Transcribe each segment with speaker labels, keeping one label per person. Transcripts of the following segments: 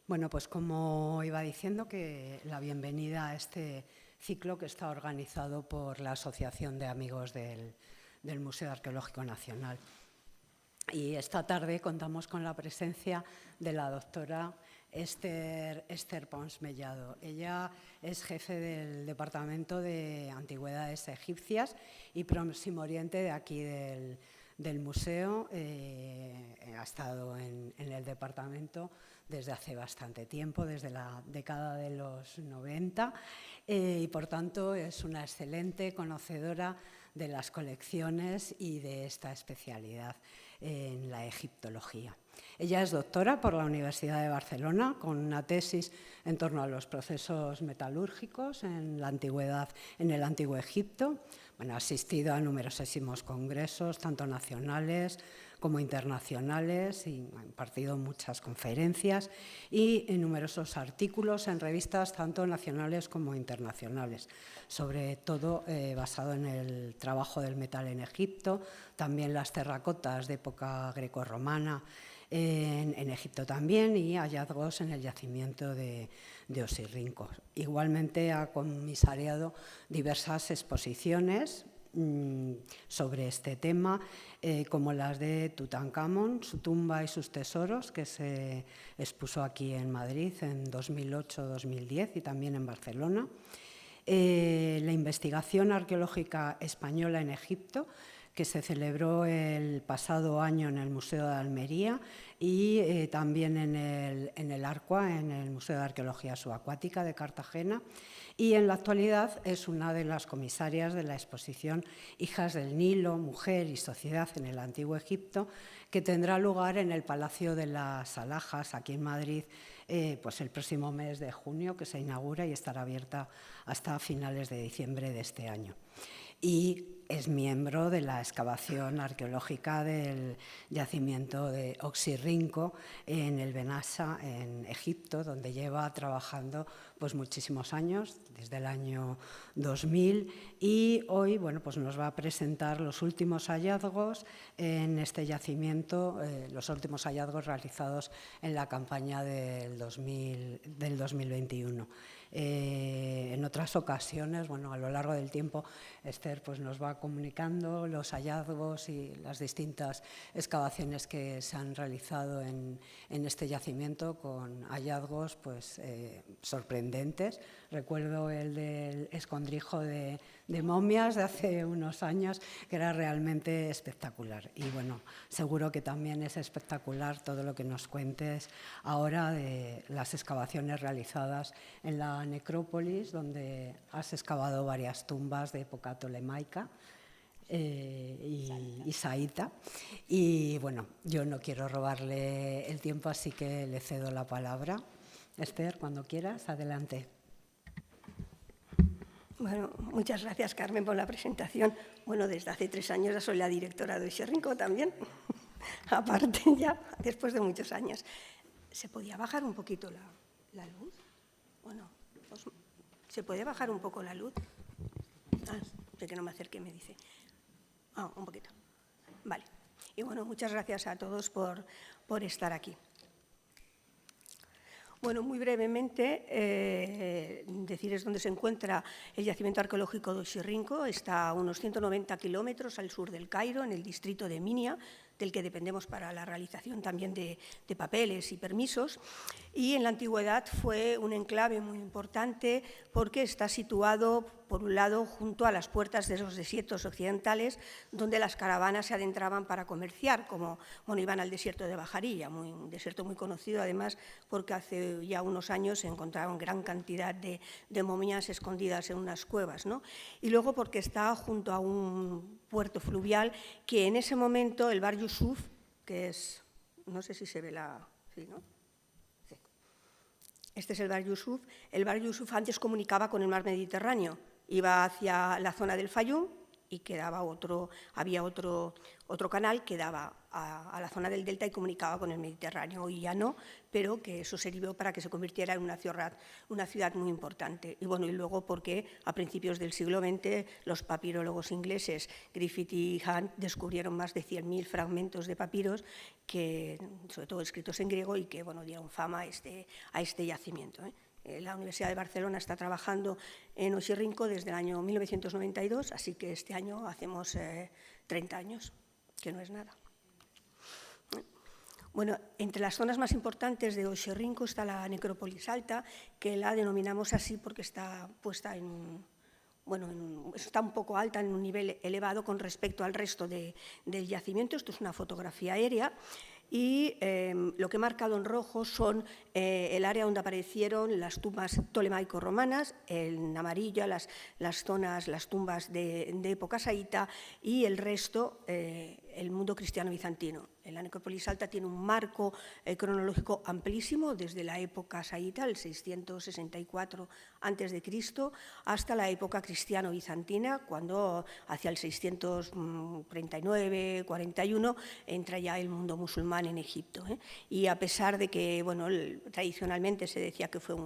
Speaker 1: Bueno, pues como iba diciendo, que la bienvenida a este ciclo que está organizado por la Asociación de Amigos del Museo Arqueológico Nacional. Y esta tarde contamos con la presencia de la doctora Esther Pons Mellado. Ella es jefe del Departamento de Antigüedades Egipcias y Próximo Oriente de aquí del museo. Ha estado en el departamento desde hace bastante tiempo, desde la década de los 90, y por tanto es una excelente conocedora de las colecciones y de esta especialidad en la egiptología. Ella es doctora por la Universidad de Barcelona con una tesis en torno a los procesos metalúrgicos en la antigüedad, en el Antiguo Egipto. Bueno, ha asistido a numerosísimos congresos, tanto nacionales como internacionales, y ha impartido muchas conferencias y en numerosos artículos en revistas tanto nacionales como internacionales, sobre todo basado en el trabajo del metal en Egipto, también las terracotas de época grecorromana en Egipto también, y hallazgos en el yacimiento de Oxirrinco. Igualmente ha comisariado diversas exposiciones sobre este tema, como las de Tutankamón, su tumba y sus tesoros, que se expuso aquí en Madrid en 2008-2010 y también en Barcelona. La investigación arqueológica española en Egipto, que se celebró el pasado año en el Museo de Almería y también en el Arqua, en el Museo de Arqueología Subacuática de Cartagena. Y en la actualidad es una de las comisarias de la exposición Hijas del Nilo, Mujer y Sociedad en el Antiguo Egipto, que tendrá lugar en el Palacio de las Alhajas, aquí en Madrid, pues el próximo mes de junio, que se inaugura y estará abierta hasta finales de diciembre de este año. Y es miembro de la excavación arqueológica del yacimiento de Oxirrinco en el Benassa, en Egipto, donde lleva trabajando pues muchísimos años, desde el año 2000, y hoy pues nos va a presentar los últimos hallazgos en este yacimiento, los últimos hallazgos realizados en la campaña del 2021. En otras ocasiones, a lo largo del tiempo, Esther pues nos va comunicando los hallazgos y las distintas excavaciones que se han realizado en este yacimiento, con hallazgos pues sorprendentes. Recuerdo el del escondrijo de momias de hace unos años, que era realmente espectacular. Y seguro que también es espectacular todo lo que nos cuentes ahora de las excavaciones realizadas en la necrópolis, donde has excavado varias tumbas de época tolemaica y saíta. Y yo no quiero robarle el tiempo, así que le cedo la palabra. Esther, cuando quieras, adelante.
Speaker 2: Bueno, muchas gracias, Carmen, por la presentación. Desde hace 3 años ya soy la directora de Oxirrinco también, aparte ya, después de muchos años. ¿Se podía bajar un poquito la luz? ¿Se puede bajar un poco la luz? Sé que no me acerque, me dice. Un poquito. Vale. Y muchas gracias a todos por estar aquí. Muy brevemente, decirles dónde se encuentra el yacimiento arqueológico de Oxirrinco. Está a unos 190 kilómetros al sur del Cairo, en el distrito de Minia, del que dependemos para la realización también de papeles y permisos. Y en la antigüedad fue un enclave muy importante porque está situado, por un lado, junto a las puertas de los desiertos occidentales, donde las caravanas se adentraban para comerciar, como iban al desierto de Bajarilla, un desierto muy conocido, además, porque hace ya unos años se encontraron gran cantidad de momias escondidas en unas cuevas, ¿no? Y luego porque está junto a un puerto fluvial que en ese momento el Bar Yusuf, que es, no sé si se ve sí, ¿no? Sí. Este es el Bar Yusuf. El Bar Yusuf antes comunicaba con el mar Mediterráneo, iba hacia la zona del Fayum y había otro canal que daba a la zona del delta y comunicaba con el Mediterráneo. Hoy ya no, pero que eso sirvió para que se convirtiera en una ciudad muy importante. Y bueno, y luego porque a principios del siglo XX los papirólogos ingleses Griffith y Hunt descubrieron más de 100.000 fragmentos de papiros, sobre todo escritos en griego, y que bueno, dieron fama a este yacimiento. La Universidad de Barcelona está trabajando en Oxirrinco desde el año 1992, así que este año hacemos 30 años, que no es nada. Bueno, entre las zonas más importantes de Oxirrinco está la necrópolis alta, que la denominamos así porque está puesta está un poco alta, en un nivel elevado con respecto al resto del yacimiento. Esto es una fotografía aérea. Y lo que he marcado en rojo son el área donde aparecieron las tumbas tolemaico-romanas, en amarillo las tumbas de época saíta, y el resto el mundo cristiano-bizantino. La necrópolis alta tiene un marco cronológico amplísimo desde la época saíta, el 664 a.C., hasta la época cristiano-bizantina, cuando hacia el 639-41 entra ya el mundo musulmán en Egipto. Y a pesar de que tradicionalmente se decía que fue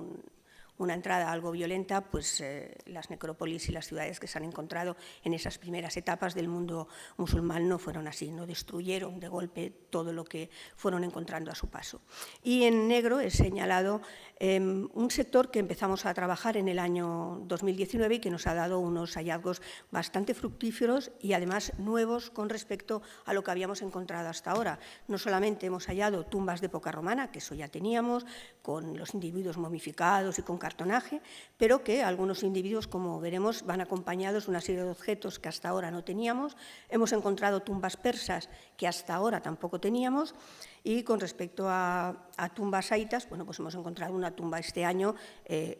Speaker 2: una entrada algo violenta, pues las necrópolis y las ciudades que se han encontrado en esas primeras etapas del mundo musulmán no fueron así, no destruyeron de golpe todo lo que fueron encontrando a su paso. Y en negro he señalado un sector que empezamos a trabajar en el año 2019 y que nos ha dado unos hallazgos bastante fructíferos y además nuevos con respecto a lo que habíamos encontrado hasta ahora. No solamente hemos hallado tumbas de época romana, que eso ya teníamos, con los individuos momificados y con cartonaje, pero que algunos individuos, como veremos, van acompañados de una serie de objetos que hasta ahora no teníamos. Hemos encontrado tumbas persas que hasta ahora tampoco teníamos, y con respecto a tumbas saitas, bueno, pues hemos encontrado una tumba este año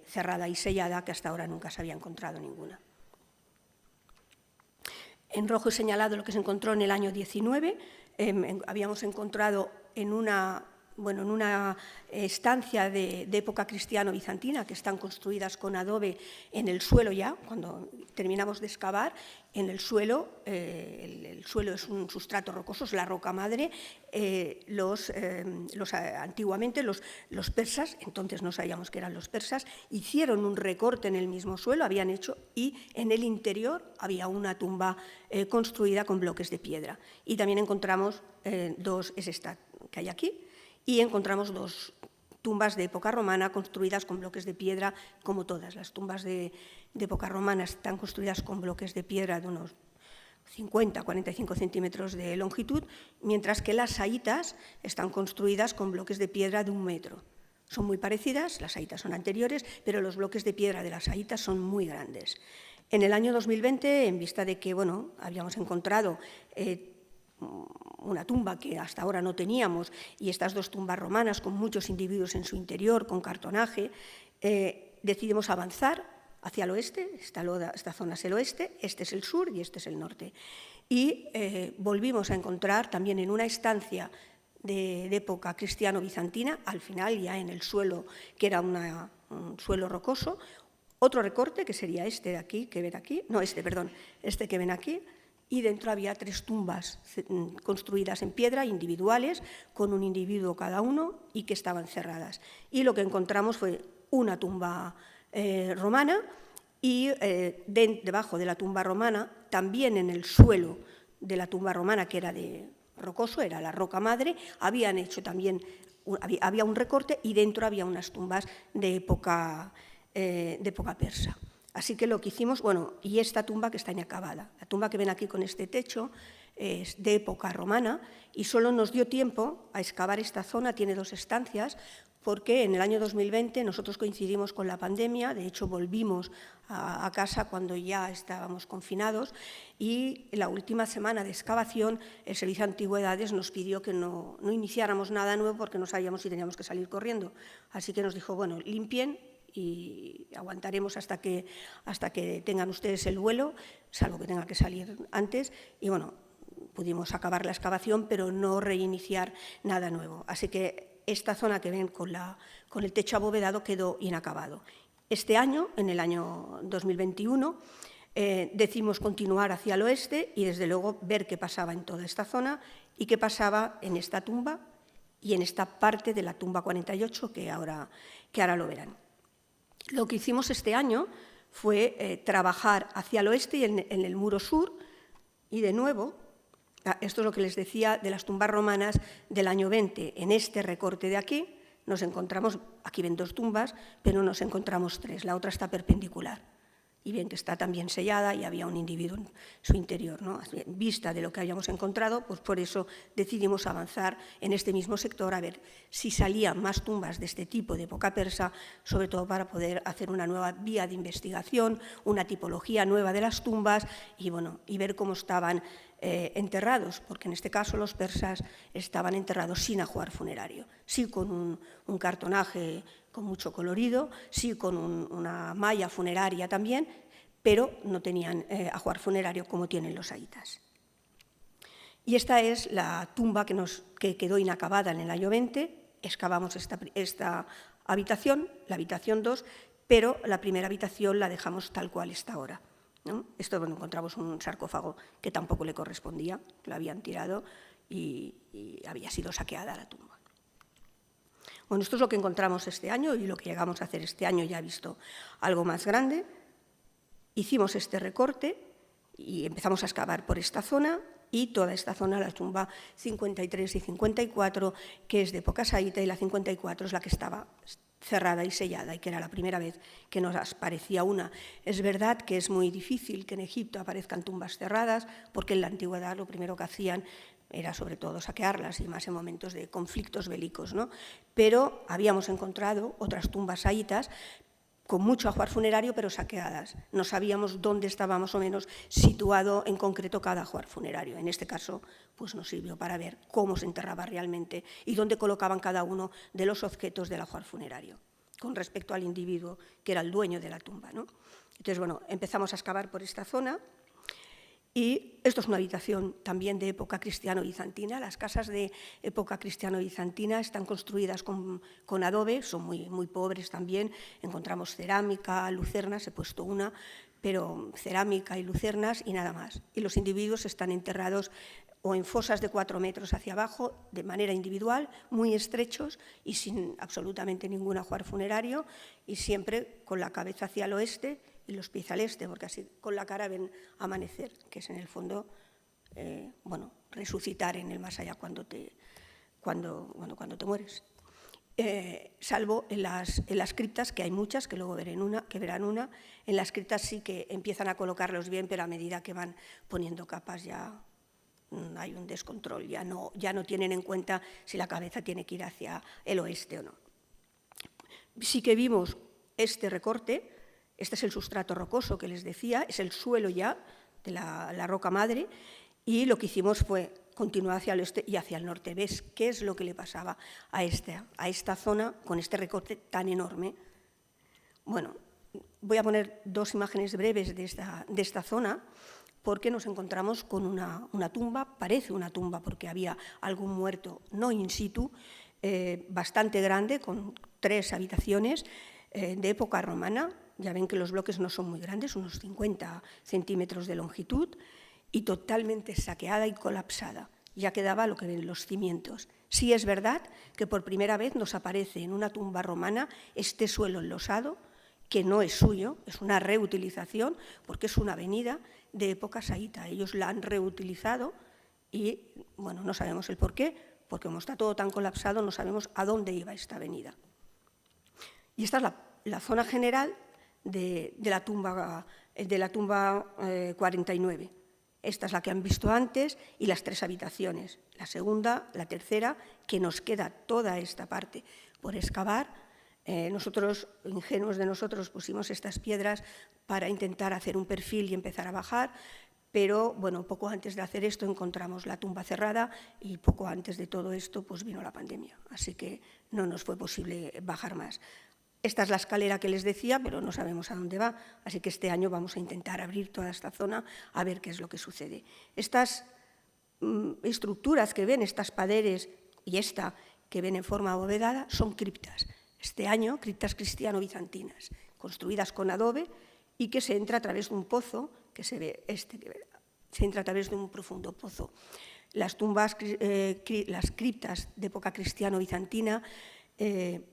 Speaker 2: cerrada y sellada, que hasta ahora nunca se había encontrado ninguna. En rojo he señalado lo que se encontró en el año 19. Habíamos encontrado en una estancia de época cristiano-bizantina, que están construidas con adobe en el suelo ya, cuando terminamos de excavar, en el suelo, el suelo es un sustrato rocoso, es la roca madre. Antiguamente los persas, entonces no sabíamos que eran los persas, hicieron un recorte en el mismo suelo, habían hecho, y en el interior había una tumba construida con bloques de piedra. Y también encontramos es esta que hay aquí, y encontramos dos tumbas de época romana construidas con bloques de piedra, como todas. Las tumbas de época romana están construidas con bloques de piedra de unos 50-45 centímetros de longitud, mientras que las saitas están construidas con bloques de piedra de 1 metro. Son muy parecidas, las saitas son anteriores, pero los bloques de piedra de las saitas son muy grandes. En el año 2020, en vista de que habíamos encontrado una tumba que hasta ahora no teníamos, y estas dos tumbas romanas con muchos individuos en su interior, con cartonaje, decidimos avanzar hacia el oeste. Esta zona es el oeste, este es el sur y este es el norte. Y volvimos a encontrar también en una estancia de época cristiano-bizantina, al final ya en el suelo, que era un suelo rocoso, otro recorte, que sería este de aquí, que ven aquí, este que ven aquí, y dentro había 3 tumbas construidas en piedra, individuales, con un individuo cada uno, y que estaban cerradas. Y lo que encontramos fue una tumba romana, y debajo de la tumba romana, también en el suelo de la tumba romana, que era de rocoso, era la roca madre, habían hecho también, había un recorte, y dentro había unas tumbas de época persa. Así que lo que hicimos, y esta tumba que está inacabada, la tumba que ven aquí con este techo es de época romana, y solo nos dio tiempo a excavar esta zona, tiene 2 estancias, porque en el año 2020 nosotros coincidimos con la pandemia. De hecho volvimos a casa cuando ya estábamos confinados, y en la última semana de excavación el Servicio de Antigüedades nos pidió que no iniciáramos nada nuevo porque no sabíamos si teníamos que salir corriendo. Así que nos dijo, limpien, y aguantaremos hasta que tengan ustedes el vuelo, salvo que tenga que salir antes. Y pudimos acabar la excavación, pero no reiniciar nada nuevo. Así que esta zona que ven con el techo abovedado quedó inacabado. Este año, en el año 2021, decidimos continuar hacia el oeste y, desde luego, ver qué pasaba en toda esta zona, y qué pasaba en esta tumba y en esta parte de la tumba 48 que ahora lo verán. Lo que hicimos este año fue trabajar hacia el oeste y en el muro sur, y de nuevo, esto es lo que les decía de las tumbas romanas del año 20. En este recorte de aquí nos encontramos, aquí ven 2 tumbas, pero nos encontramos 3, la otra está perpendicular. Y bien que está también sellada y había un individuo en su interior, ¿no? En vista de lo que habíamos encontrado, pues por eso decidimos avanzar en este mismo sector a ver si salían más tumbas de este tipo de época persa, sobre todo para poder hacer una nueva vía de investigación, una tipología nueva de las tumbas y, bueno, y ver cómo estaban enterrados, porque en este caso los persas estaban enterrados sin ajuar funerario, sí con un cartonaje con mucho colorido, sí con una malla funeraria también, pero no tenían ajuar funerario como tienen los saítas. Y esta es la tumba que quedó inacabada en el año 20, excavamos esta habitación, la habitación 2, pero la primera habitación la dejamos tal cual está ahora, ¿no? Esto, bueno, encontramos un sarcófago que tampoco le correspondía, lo habían tirado y había sido saqueada la tumba. Bueno, esto es lo que encontramos este año y lo que llegamos a hacer este año, ya visto algo más grande. Hicimos este recorte y empezamos a excavar por esta zona y toda esta zona, la tumba 53 y 54, que es de época saíta, y la 54 es la que estaba cerrada y sellada y que era la primera vez que nos aparecía una. Es verdad que es muy difícil que en Egipto aparezcan tumbas cerradas porque en la antigüedad lo primero que hacían era sobre todo saquearlas y más en momentos de conflictos bélicos, ¿no? Pero habíamos encontrado otras tumbas saítas con mucho ajuar funerario, pero saqueadas. No sabíamos dónde estaba más o menos situado en concreto cada ajuar funerario. En este caso, pues nos sirvió para ver cómo se enterraba realmente y dónde colocaban cada uno de los objetos del ajuar funerario con respecto al individuo que era el dueño de la tumba, ¿no? Entonces, bueno, empezamos a excavar por esta zona. Y esto es una habitación también de época cristiano-bizantina. Las casas de época cristiano-bizantina están construidas con adobe, son muy pobres también. Encontramos cerámica, lucernas, he puesto una, pero cerámica y lucernas y nada más. Y los individuos están enterrados o en fosas de 4 metros hacia abajo, de manera individual, muy estrechos y sin absolutamente ningún ajuar funerario, y siempre con la cabeza hacia el oeste y los pies al este, porque así con la cara ven amanecer, que es en el fondo, bueno, resucitar en el más allá cuando te mueres. Salvo en las criptas, que hay muchas, que luego verán una, en las criptas sí que empiezan a colocarlos bien, pero a medida que van poniendo capas ya hay un descontrol, ya no tienen en cuenta si la cabeza tiene que ir hacia el oeste o no. Sí que vimos este recorte. Este es el sustrato rocoso que les decía, es el suelo ya de la roca madre, y lo que hicimos fue continuar hacia el oeste y hacia el norte. ¿Ves qué es lo que le pasaba a esta zona con este recorte tan enorme? Bueno, voy a poner 2 imágenes breves de esta zona, porque nos encontramos con una tumba, parece una tumba porque había algún muerto no in situ, bastante grande, con 3 habitaciones de época romana. Ya ven que los bloques no son muy grandes, unos 50 centímetros de longitud, y totalmente saqueada y colapsada. Ya quedaba lo que ven los cimientos. Sí es verdad que por primera vez nos aparece en una tumba romana este suelo enlosado, que no es suyo, es una reutilización, porque es una avenida de época saíta. Ellos la han reutilizado y, bueno, no sabemos el por qué, porque como está todo tan colapsado no sabemos a dónde iba esta avenida. Y esta es la zona general de la tumba 49. Esta es la que han visto antes y las 3 habitaciones. La segunda, la tercera, que nos queda toda esta parte por excavar. Nosotros, ingenuos de nosotros, pusimos estas piedras para intentar hacer un perfil y empezar a bajar, pero bueno, poco antes de hacer esto encontramos la tumba cerrada y poco antes de todo esto pues vino la pandemia, así que no nos fue posible bajar más. Esta es la escalera que les decía, pero no sabemos a dónde va, así que este año vamos a intentar abrir toda esta zona a ver qué es lo que sucede. Estas estructuras que ven, estas paredes y esta que ven en forma abovedada, son criptas. Este año, criptas cristiano-bizantinas, construidas con adobe y que se entra a través de un pozo, que se ve se entra a través de un profundo pozo. Las tumbas, las criptas de época cristiano-bizantina,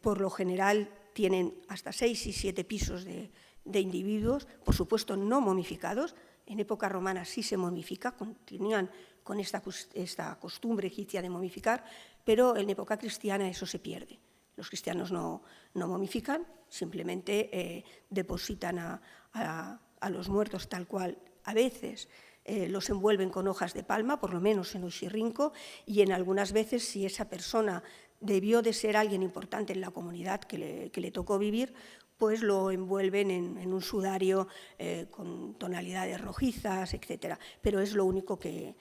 Speaker 2: por lo general tienen hasta 6 y 7 pisos de individuos, por supuesto no momificados. En época romana sí se momifica, continúan con esta costumbre egipcia de momificar, pero en época cristiana eso se pierde. Los cristianos no momifican, simplemente depositan a los muertos tal cual. A veces los envuelven con hojas de palma, por lo menos en Oxirrinco, y en algunas veces, si esa persona debió de ser alguien importante en la comunidad que le tocó vivir, pues lo envuelven en un sudario con tonalidades rojizas, etc. Pero es lo único que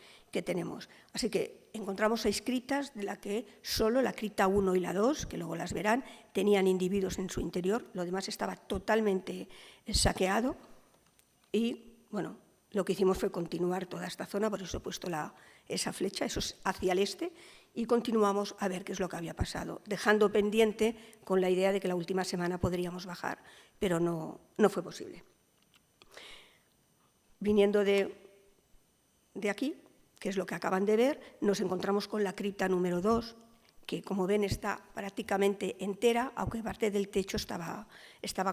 Speaker 2: tenemos. Así que encontramos 6 criptas, de la que solo la cripta 1 y la 2, que luego las verán, tenían individuos en su interior, lo demás estaba totalmente saqueado y, bueno, lo que hicimos fue continuar toda esta zona, por eso he puesto esa flecha, eso es hacia el este, y continuamos a ver qué es lo que había pasado, dejando pendiente con la idea de que la última semana podríamos bajar, pero no fue posible. Viniendo de aquí, que es lo que acaban de ver, nos encontramos con la cripta número 2, que como ven está prácticamente entera, aunque parte del techo estaba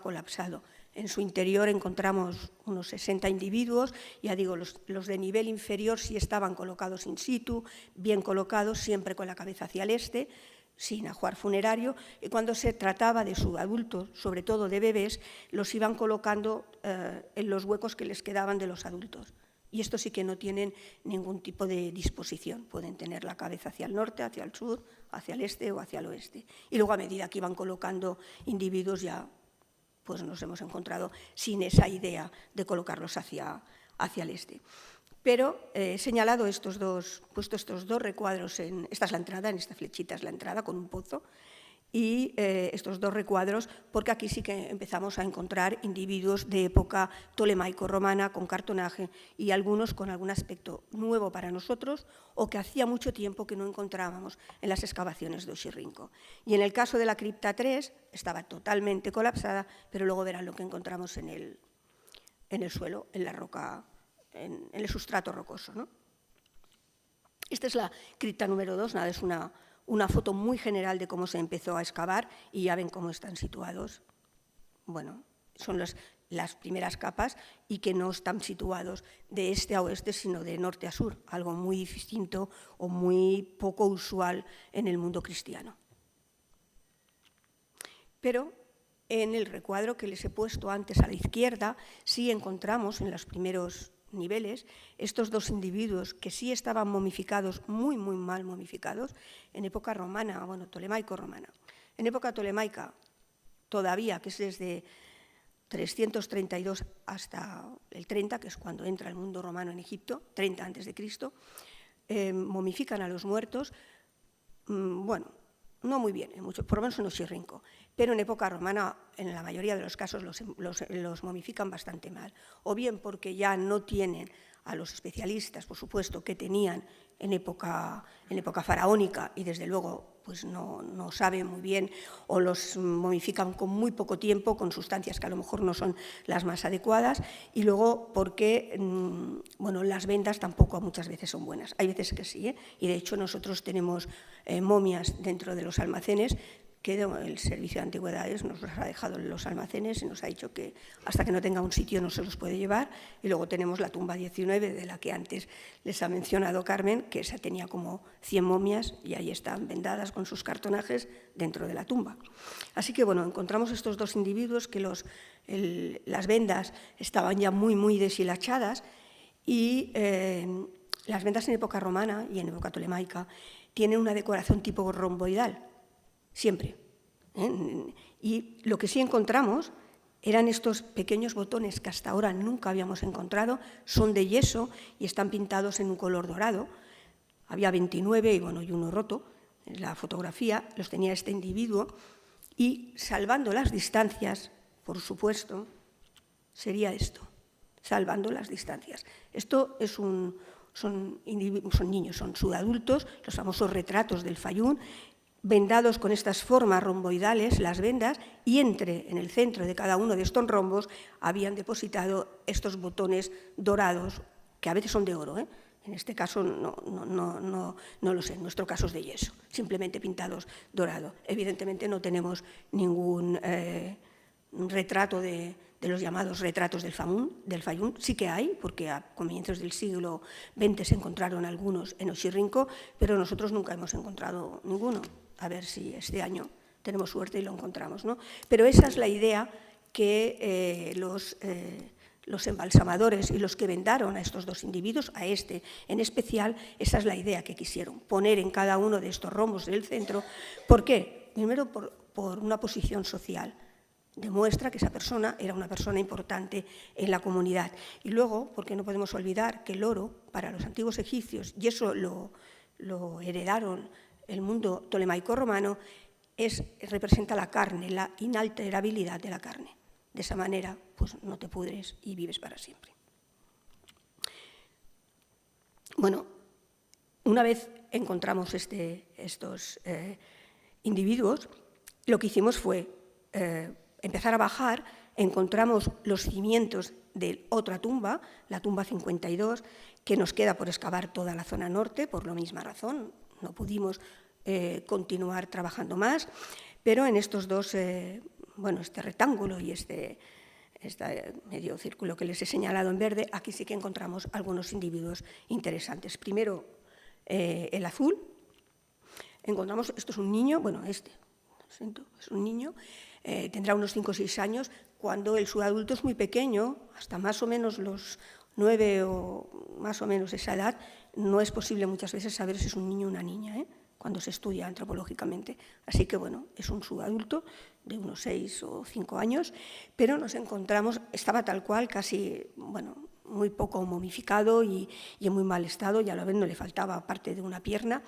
Speaker 2: colapsado. En su interior encontramos unos 60 individuos, ya digo, los de nivel inferior sí estaban colocados in situ, bien colocados, siempre con la cabeza hacia el este, sin ajuar funerario, y cuando se trataba de subadultos, sobre todo de bebés, los iban colocando en los huecos que les quedaban de los adultos. Y estos sí que no tienen ningún tipo de disposición. Pueden tener la cabeza hacia el norte, hacia el sur, hacia el este o hacia el oeste. Y luego, a medida que iban colocando individuos, ya pues nos hemos encontrado sin esa idea de colocarlos hacia el este. Pero he señalado puesto estos dos recuadros, esta es la entrada, en esta flechita es la entrada con un pozo, y estos 2 recuadros, porque aquí sí que empezamos a encontrar individuos de época tolemaico-romana con cartonaje y algunos con algún aspecto nuevo para nosotros o que hacía mucho tiempo que no encontrábamos en las excavaciones de Oxirrinco. Y en el caso de la cripta 3 estaba totalmente colapsada, pero luego verán lo que encontramos en el suelo, en la roca, en el sustrato rocoso, ¿no? Esta es la cripta número 2, nada, es una foto muy general de cómo se empezó a excavar y ya ven cómo están situados. Bueno, son las primeras capas y que no están situados de este a oeste, sino de norte a sur, algo muy distinto o muy poco usual en el mundo cristiano. Pero en el recuadro que les he puesto antes a la izquierda, sí encontramos en los primeros niveles estos 2 individuos que sí estaban momificados, muy mal momificados, en época romana, bueno, tolemaico-romana. En época tolemaica, todavía, que es desde 332 hasta el 30, que es cuando entra el mundo romano en Egipto, 30 a.C., momifican a los muertos, bueno, no muy bien, por lo menos en Oxirrinco, pero en época romana, en la mayoría de los casos, los momifican bastante mal. O bien porque ya no tienen a los especialistas, por supuesto, que tenían en época faraónica y desde luego pues no saben muy bien o los momifican con muy poco tiempo, con sustancias que a lo mejor no son las más adecuadas, y luego porque bueno, las vendas tampoco muchas veces son buenas. Hay veces que sí, y de hecho nosotros tenemos momias dentro de los almacenes que el Servicio de Antigüedades nos los ha dejado en los almacenes y nos ha dicho que hasta que no tenga un sitio no se los puede llevar. Y luego tenemos la tumba 19, de la que antes les ha mencionado Carmen, que esa tenía como 100 momias y ahí están vendadas con sus cartonajes dentro de la tumba. Así que, bueno, encontramos estos 2 individuos que las vendas estaban ya muy deshilachadas y las vendas en época romana y en época tolemaica tienen una decoración tipo romboidal. Siempre. Y lo que sí encontramos eran estos pequeños botones que hasta ahora nunca habíamos encontrado, son de yeso y están pintados en un color dorado. Había 29 y uno roto. En la fotografía los tenía este individuo y, salvando las distancias, por supuesto, sería esto, salvando las distancias. Esto es son niños, son subadultos, los famosos retratos del Fayún, vendados con estas formas romboidales, las vendas, y en el centro de cada uno de estos rombos habían depositado estos botones dorados, que a veces son de oro, En este caso no lo sé, en nuestro caso es de yeso, simplemente pintados dorado. Evidentemente no tenemos ningún retrato de los llamados retratos del Fayum. Sí que hay, porque a comienzos del siglo XX se encontraron algunos en Oxirrinco, pero nosotros nunca hemos encontrado ninguno. A ver si este año tenemos suerte y lo encontramos, ¿no? Pero esa es la idea que los embalsamadores y los que vendaron a estos dos individuos, a este en especial, esa es la idea que quisieron, poner en cada uno de estos rombos del centro. ¿Por qué? Primero, por una posición social. Demuestra que esa persona era una persona importante en la comunidad. Y luego, porque no podemos olvidar que el oro, para los antiguos egipcios, y eso lo heredaron el mundo tolemaico-romano, representa la carne, la inalterabilidad de la carne. De esa manera, pues no te pudres y vives para siempre. Bueno, una vez encontramos estos individuos, lo que hicimos fue empezar a bajar. Encontramos los cimientos de otra tumba, la tumba 52, que nos queda por excavar toda la zona norte, por la misma razón. No pudimos continuar trabajando más, pero en estos dos... este rectángulo y este medio círculo que les he señalado en verde, aquí sí que encontramos algunos individuos interesantes. Primero, el azul. Encontramos, esto es un niño, es un niño, tendrá unos 5 o 6 años, cuando el subadulto es muy pequeño, hasta más o menos los 9 o más o menos esa edad, no es posible muchas veces saber si es un niño o una niña, cuando se estudia antropológicamente. Así que, es un subadulto de unos 6 o 5 años, pero nos encontramos, estaba tal cual, casi, muy poco momificado y en muy mal estado, y a la vez no le faltaba parte de una pierna,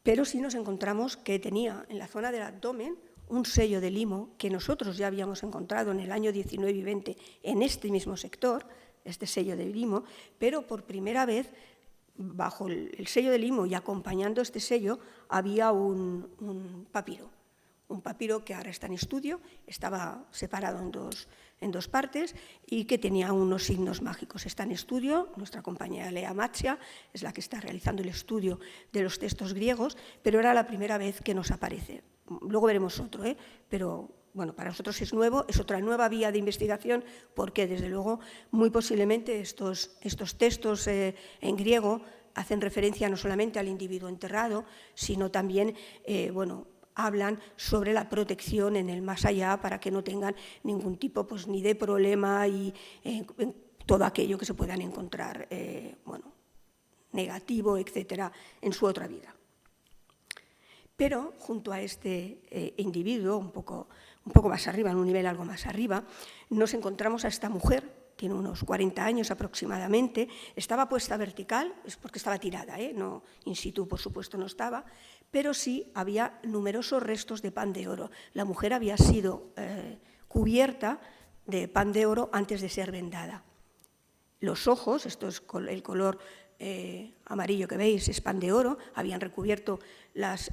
Speaker 2: pero sí nos encontramos que tenía en la zona del abdomen un sello de limo que nosotros ya habíamos encontrado en el año 19 y 20 en este mismo sector, este sello de limo, pero por primera vez, bajo el sello de limo y acompañando este sello, había un papiro que ahora está en estudio, estaba separado en dos partes y que tenía unos signos mágicos. Está en estudio, nuestra compañera Lea Matsia es la que está realizando el estudio de los textos griegos, pero era la primera vez que nos aparece. Luego veremos otro, pero para nosotros es nuevo, es otra nueva vía de investigación, porque desde luego muy posiblemente estos textos en griego hacen referencia no solamente al individuo enterrado, sino también, hablan sobre la protección en el más allá para que no tengan ningún tipo ni de problema y todo aquello que se puedan encontrar, negativo, etcétera, en su otra vida. Pero junto a este individuo, un poco más arriba, en un nivel algo más arriba, nos encontramos a esta mujer, tiene unos 40 años aproximadamente, estaba puesta vertical, es porque estaba tirada, no in situ, por supuesto, no estaba, pero sí había numerosos restos de pan de oro. La mujer había sido cubierta de pan de oro antes de ser vendada. Los ojos, esto es el color amarillo que veis, es pan de oro, habían recubierto las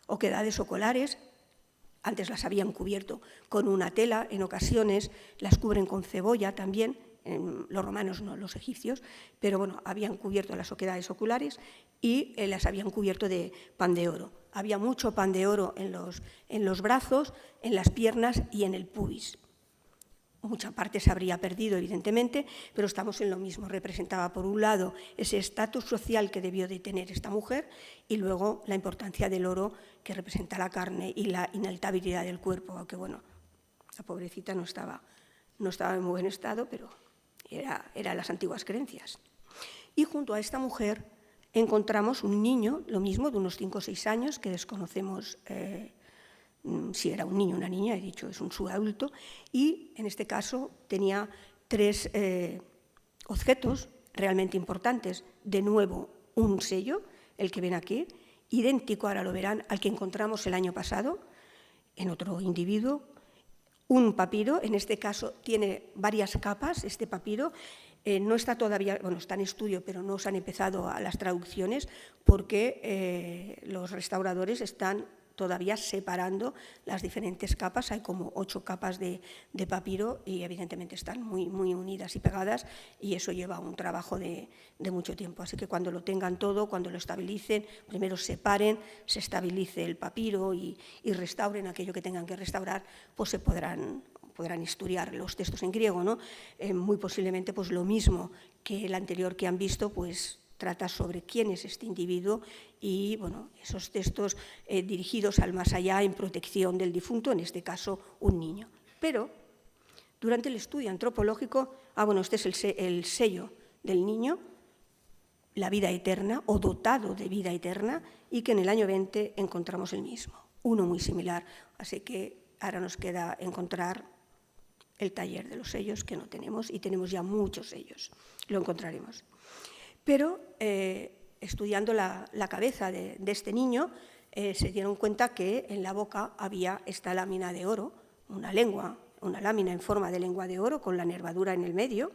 Speaker 2: oquedades oculares, antes las habían cubierto con una tela, en ocasiones las cubren con cebolla también, los romanos no, los egipcios, pero habían cubierto las oquedades oculares y las habían cubierto de pan de oro. Había mucho pan de oro en los brazos, en las piernas y en el pubis. Mucha parte se habría perdido, evidentemente, pero estamos en lo mismo. Representaba, por un lado, ese estatus social que debió de tener esta mujer y luego la importancia del oro que representa la carne y la inalterabilidad del cuerpo, aunque, la pobrecita no estaba en muy buen estado, pero eran las antiguas creencias. Y junto a esta mujer encontramos un niño, lo mismo, de unos 5 o 6 años, que desconocemos si era un niño o una niña, he dicho, es un subadulto, y en este caso tenía 3 objetos realmente importantes. De nuevo, un sello, el que ven aquí, idéntico, ahora lo verán, al que encontramos el año pasado en otro individuo. Un papiro, en este caso tiene varias capas, este papiro. No está todavía, está en estudio, pero no se han empezado a las traducciones porque los restauradores están todavía separando las diferentes capas. Hay como 8 capas de papiro y evidentemente están muy, muy unidas y pegadas, y eso lleva un trabajo de mucho tiempo. Así que cuando lo tengan todo, cuando lo estabilicen, primero separen, se estabilice el papiro y restauren aquello que tengan que restaurar, pues se podrán estudiar los textos en griego, ¿no? Muy posiblemente pues lo mismo que el anterior que han visto, pues trata sobre quién es este individuo y bueno, esos textos dirigidos al más allá en protección del difunto, en este caso un niño. Pero durante el estudio antropológico, este es el sello del niño, la vida eterna o dotado de vida eterna, y que en el año 20 encontramos el mismo, uno muy similar. Así que ahora nos queda encontrar el taller de los sellos, que no tenemos, y tenemos ya muchos sellos, lo encontraremos. Pero estudiando la cabeza de este niño, se dieron cuenta que en la boca había esta lámina de oro, una lámina en forma de lengua de oro con la nervadura en el medio.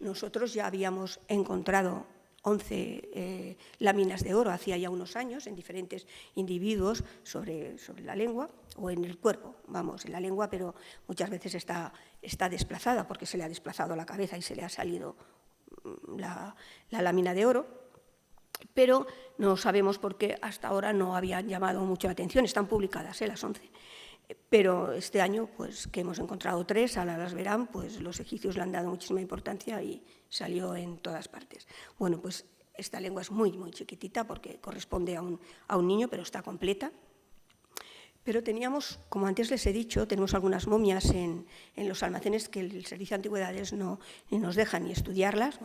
Speaker 2: Nosotros ya habíamos encontrado 11 láminas de oro hacía ya unos años en diferentes individuos sobre la lengua o en el cuerpo, en la lengua, pero muchas veces está desplazada porque se le ha desplazado la cabeza y se le ha salido la lámina de oro, pero no sabemos por qué hasta ahora no habían llamado mucho la atención. Están publicadas las 11. Pero este año, pues, que hemos encontrado 3, ahora las verán, pues los egipcios le han dado muchísima importancia y salió en todas partes. Bueno, pues esta lengua es muy, muy chiquitita porque corresponde a un niño, pero está completa. Pero teníamos, como antes les he dicho, tenemos algunas momias en los almacenes que el Servicio de Antigüedades ni nos deja ni estudiarlas,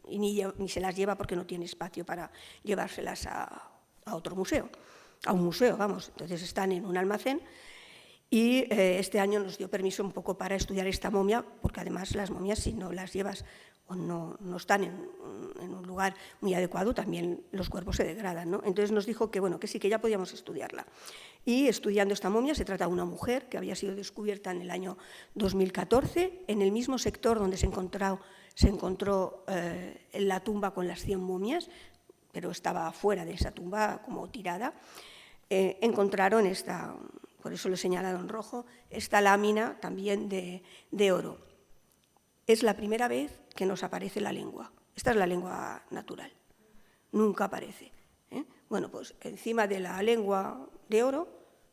Speaker 2: y ni se las lleva porque no tiene espacio para llevárselas a otro museo, a un museo, Entonces están en un almacén. Y este año nos dio permiso un poco para estudiar esta momia, porque además las momias, si no las llevas o no están en un lugar muy adecuado, también los cuerpos se degradan, ¿no? Entonces nos dijo que sí, que ya podíamos estudiarla. Y estudiando esta momia, se trata de una mujer que había sido descubierta en el año 2014, en el mismo sector donde se encontró la tumba con las 100 momias, pero estaba fuera de esa tumba, como tirada. Encontraron esta, por eso lo he señalado en rojo, esta lámina también de oro. Es la primera vez que nos aparece la lengua. Esta es la lengua natural, nunca aparece. Pues encima de la lengua de oro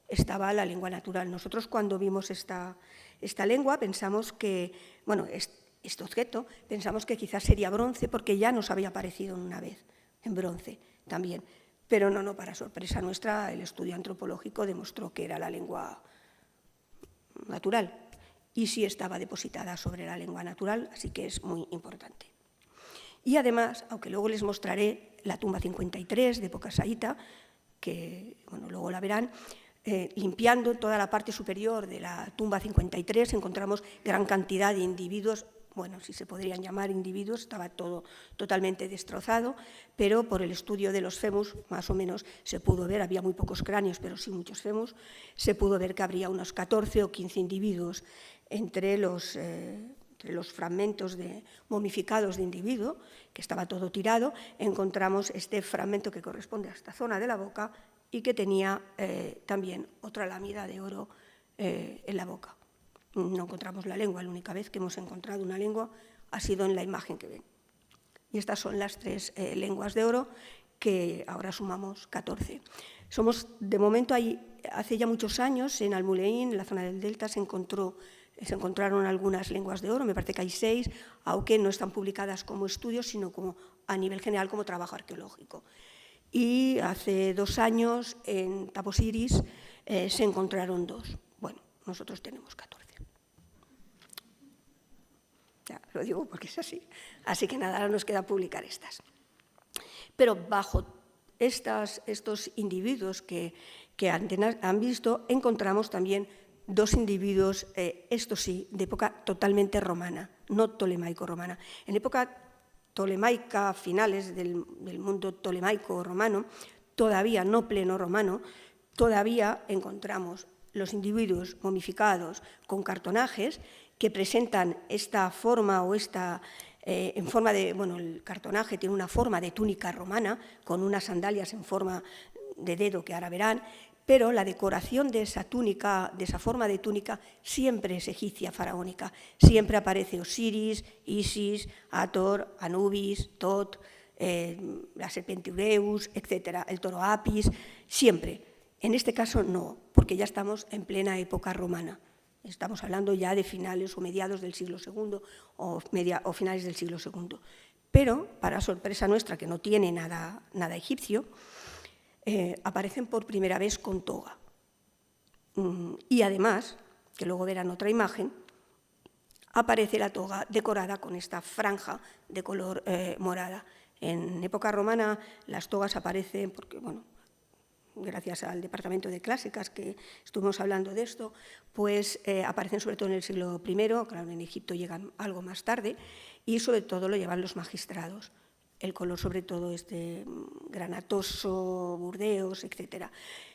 Speaker 2: estaba la lengua natural. Nosotros cuando vimos esta lengua pensamos que, este objeto, pensamos que quizás sería bronce porque ya nos había aparecido una vez en bronce también. Pero no, para sorpresa nuestra, el estudio antropológico demostró que era la lengua natural y sí estaba depositada sobre la lengua natural, así que es muy importante. Y además, aunque luego les mostraré la tumba 53 de época saíta, que luego la verán, limpiando toda la parte superior de la tumba 53 encontramos gran cantidad de individuos, si se podrían llamar individuos, estaba todo totalmente destrozado, pero por el estudio de los fémus, más o menos se pudo ver, había muy pocos cráneos, pero sí muchos fémus, se pudo ver que habría unos 14 o 15 individuos entre los fragmentos momificados de individuo, que estaba todo tirado. Encontramos este fragmento que corresponde a esta zona de la boca y que tenía también otra lámina de oro en la boca. No encontramos la lengua, la única vez que hemos encontrado una lengua ha sido en la imagen que ven. Y estas son las 3 lenguas de oro, que ahora sumamos 14. De momento, hace ya muchos años, en Almuleín, en la zona del Delta, se encontraron algunas lenguas de oro, me parece que hay 6, aunque no están publicadas como estudios, sino como a nivel general como trabajo arqueológico. Y hace 2 años, en Taposiris, se encontraron 2. Nosotros tenemos 14. Ya, lo digo porque es así. Así que nada, ahora nos queda publicar estas. Pero bajo estos individuos que han visto, encontramos también 2 individuos, estos sí, de época totalmente romana, no tolemaico-romana. En época tolemaica, finales del mundo tolemaico-romano, todavía no pleno-romano, todavía encontramos los individuos momificados con cartonajes que presentan esta forma o en forma de, el cartonaje tiene una forma de túnica romana con unas sandalias en forma de dedo que ahora verán, pero la decoración de esa túnica, de esa forma de túnica, siempre es egipcia faraónica. Siempre aparece Osiris, Isis, Hathor, Anubis, Tot, la serpiente Ureus, etc., el toro Apis, siempre. En este caso no, porque ya estamos en plena época romana. Estamos hablando ya de finales o mediados del siglo II o finales del siglo II. Pero, para sorpresa nuestra, que no tiene nada egipcio, aparecen por primera vez con toga. Y además, que luego verán otra imagen, aparece la toga decorada con esta franja de color morada. En época romana las togas aparecen porque, bueno, gracias al Departamento de Clásicas, que estuvimos hablando de esto, pues aparecen sobre todo en el siglo I, claro, en Egipto llegan algo más tarde, y sobre todo lo llevan los magistrados. El color sobre todo es de granatoso, burdeos, etc.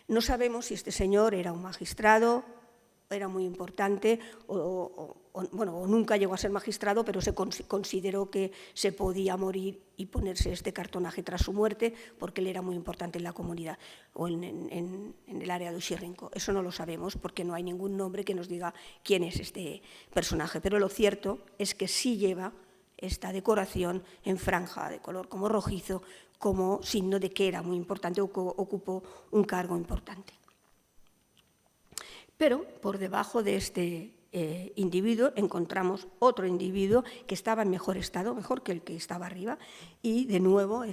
Speaker 2: No sabemos si este señor era un magistrado, era muy importante, o nunca llegó a ser magistrado, pero se consideró que se podía morir y ponerse este cartonaje tras su muerte, porque él era muy importante en la comunidad o en el área de Uxirrinco. Eso no lo sabemos, porque no hay ningún nombre que nos diga quién es este personaje, pero lo cierto es que sí lleva esta decoración en franja de color como rojizo, como signo de que era muy importante o que ocupó un cargo importante. Pero por debajo de este individuo encontramos otro individuo que estaba en mejor estado, mejor que el que estaba arriba, y de nuevo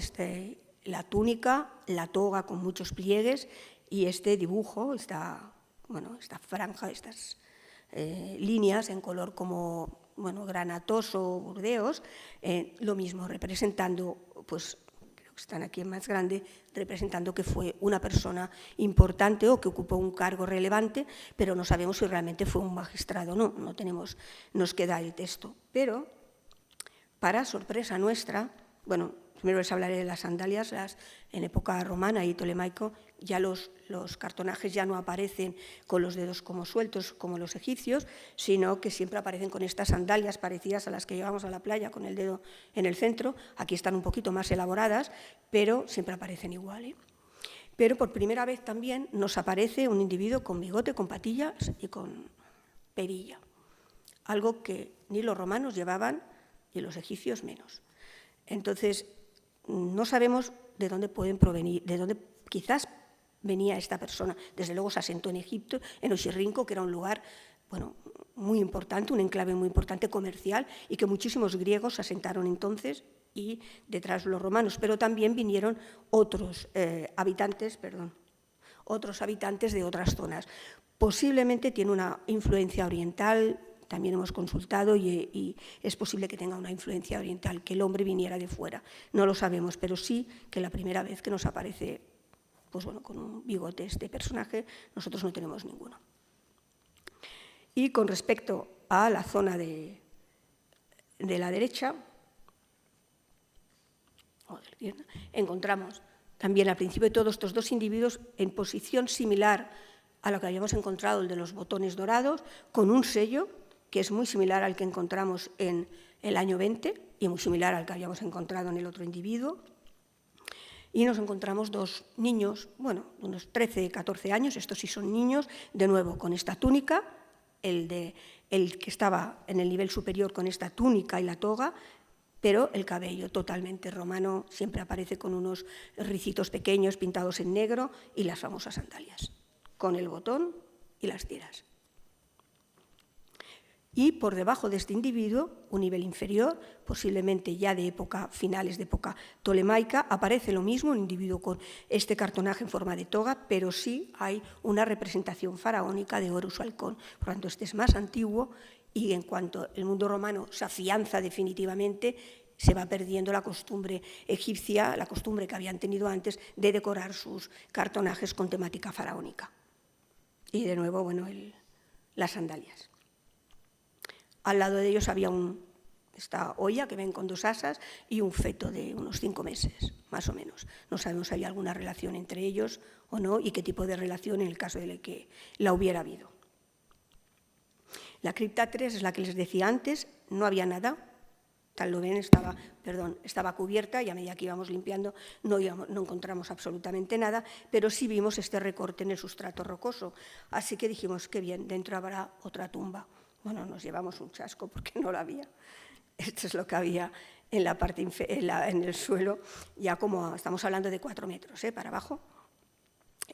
Speaker 2: la túnica, la toga con muchos pliegues y este dibujo, esta franja, estas líneas en color como granatoso, burdeos, lo mismo representando, pues creo que están aquí en más grande, representando que fue una persona importante o que ocupó un cargo relevante, pero no sabemos si realmente fue un magistrado o no, nos queda el texto. Pero, para sorpresa nuestra, bueno, primero les hablaré de las sandalias, en época romana y tolemaico, ya los cartonajes ya no aparecen con los dedos como sueltos como los egipcios, sino que siempre aparecen con estas sandalias parecidas a las que llevamos a la playa con el dedo en el centro. Aquí están un poquito más elaboradas, pero siempre aparecen igual. Pero por primera vez también nos aparece un individuo con bigote, con patillas y con perilla, algo que ni los romanos llevaban y los egipcios menos. Entonces, no sabemos de dónde pueden provenir, de dónde quizás venía esta persona. Desde luego se asentó en Egipto, en Uxirrinco, que era un lugar muy importante, un enclave muy importante comercial, y que muchísimos griegos se asentaron entonces y detrás los romanos, pero también vinieron otros habitantes de otras zonas. Posiblemente tiene una influencia oriental. También hemos consultado y es posible que tenga una influencia oriental, que el hombre viniera de fuera. No lo sabemos, pero sí que la primera vez que nos aparece con un bigote este personaje, nosotros no tenemos ninguno. Y con respecto a la zona de la derecha, o de la izquierda, encontramos también al principio de todos estos dos individuos en posición similar a lo que habíamos encontrado, el de los botones dorados, con un sello que es muy similar al que encontramos en el año 20 y muy similar al que habíamos encontrado en el otro individuo. Y nos encontramos dos niños, unos 13, 14 años, estos sí son niños, de nuevo con esta túnica, el que estaba en el nivel superior con esta túnica y la toga, pero el cabello totalmente romano, siempre aparece con unos ricitos pequeños pintados en negro y las famosas sandalias, con el botón y las tiras. Y por debajo de este individuo, un nivel inferior, posiblemente ya de finales de época tolemaica, aparece lo mismo, un individuo con este cartonaje en forma de toga, pero sí hay una representación faraónica de Horus Halcón. Por lo tanto, este es más antiguo y en cuanto el mundo romano se afianza definitivamente, se va perdiendo la costumbre egipcia, la costumbre que habían tenido antes de decorar sus cartonajes con temática faraónica. Y de nuevo, las sandalias. Al lado de ellos había esta olla que ven con dos asas y un feto de unos 5 meses, más o menos. No sabemos si hay alguna relación entre ellos o no y qué tipo de relación en el caso de que la hubiera habido. La cripta 3 es la que les decía antes, no había nada, tal lo ven, estaba cubierta, y a medida que íbamos limpiando no encontramos absolutamente nada, pero sí vimos este recorte en el sustrato rocoso. Así que dijimos, qué bien, dentro habrá otra tumba. Bueno, nos llevamos un chasco porque no la había. Esto es lo que había en la parte en el suelo, ya como estamos hablando de 4 metros para abajo.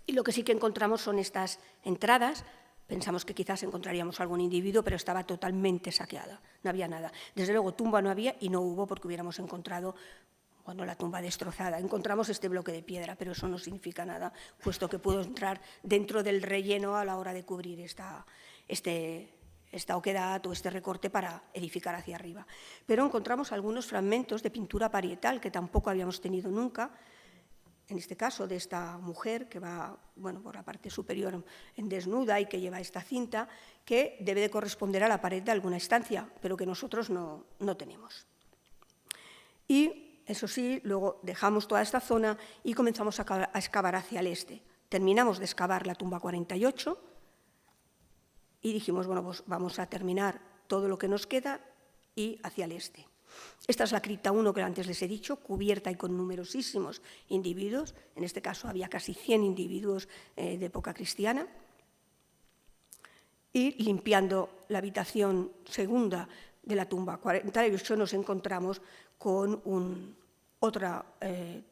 Speaker 2: Y lo que sí que encontramos son estas entradas. Pensamos que quizás encontraríamos algún individuo, pero estaba totalmente saqueada, no había nada. Desde luego, tumba no había y no hubo porque hubiéramos encontrado, bueno, la tumba destrozada. Encontramos este bloque de piedra, pero eso no significa nada, puesto que pudo entrar dentro del relleno a la hora de cubrir esta oquedad o este recorte para edificar hacia arriba. Pero encontramos algunos fragmentos de pintura parietal que tampoco habíamos tenido nunca, en este caso de esta mujer que va, bueno, por la parte superior en desnuda y que lleva esta cinta, que debe de corresponder a la pared de alguna estancia, pero que nosotros no tenemos. Y, eso sí, luego dejamos toda esta zona y comenzamos a excavar hacia el este. Terminamos de excavar la tumba 48 y dijimos, bueno, pues vamos a terminar todo lo que nos queda y hacia el este. Esta es la cripta 1 que antes les he dicho, cubierta y con numerosísimos individuos. En este caso había casi 100 individuos de época cristiana. Y limpiando la habitación segunda de la tumba 48 nos encontramos con otra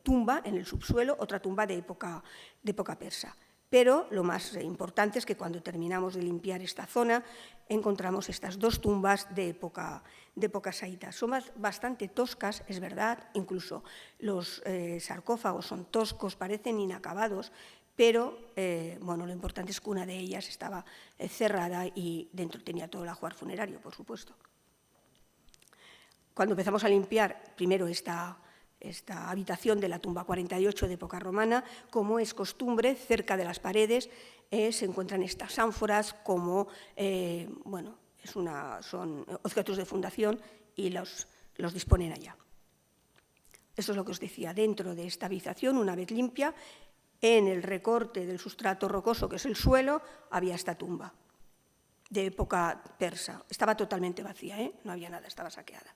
Speaker 2: tumba en el subsuelo, otra tumba de época persa. Pero lo más importante es que cuando terminamos de limpiar esta zona encontramos estas 2 tumbas de época saíta. Son bastante toscas, es verdad, incluso los sarcófagos son toscos, parecen inacabados, pero bueno, lo importante es que una de ellas estaba cerrada y dentro tenía todo el ajuar funerario, por supuesto. Cuando empezamos a limpiar primero esta habitación de la tumba 48 de época romana, como es costumbre, cerca de las paredes se encuentran estas ánforas como, bueno, son objetos de fundación y los disponen allá. Eso es lo que os decía, dentro de esta habitación, una vez limpia, en el recorte del sustrato rocoso, que es el suelo, había esta tumba de época persa. Estaba totalmente vacía, no había nada, estaba saqueada.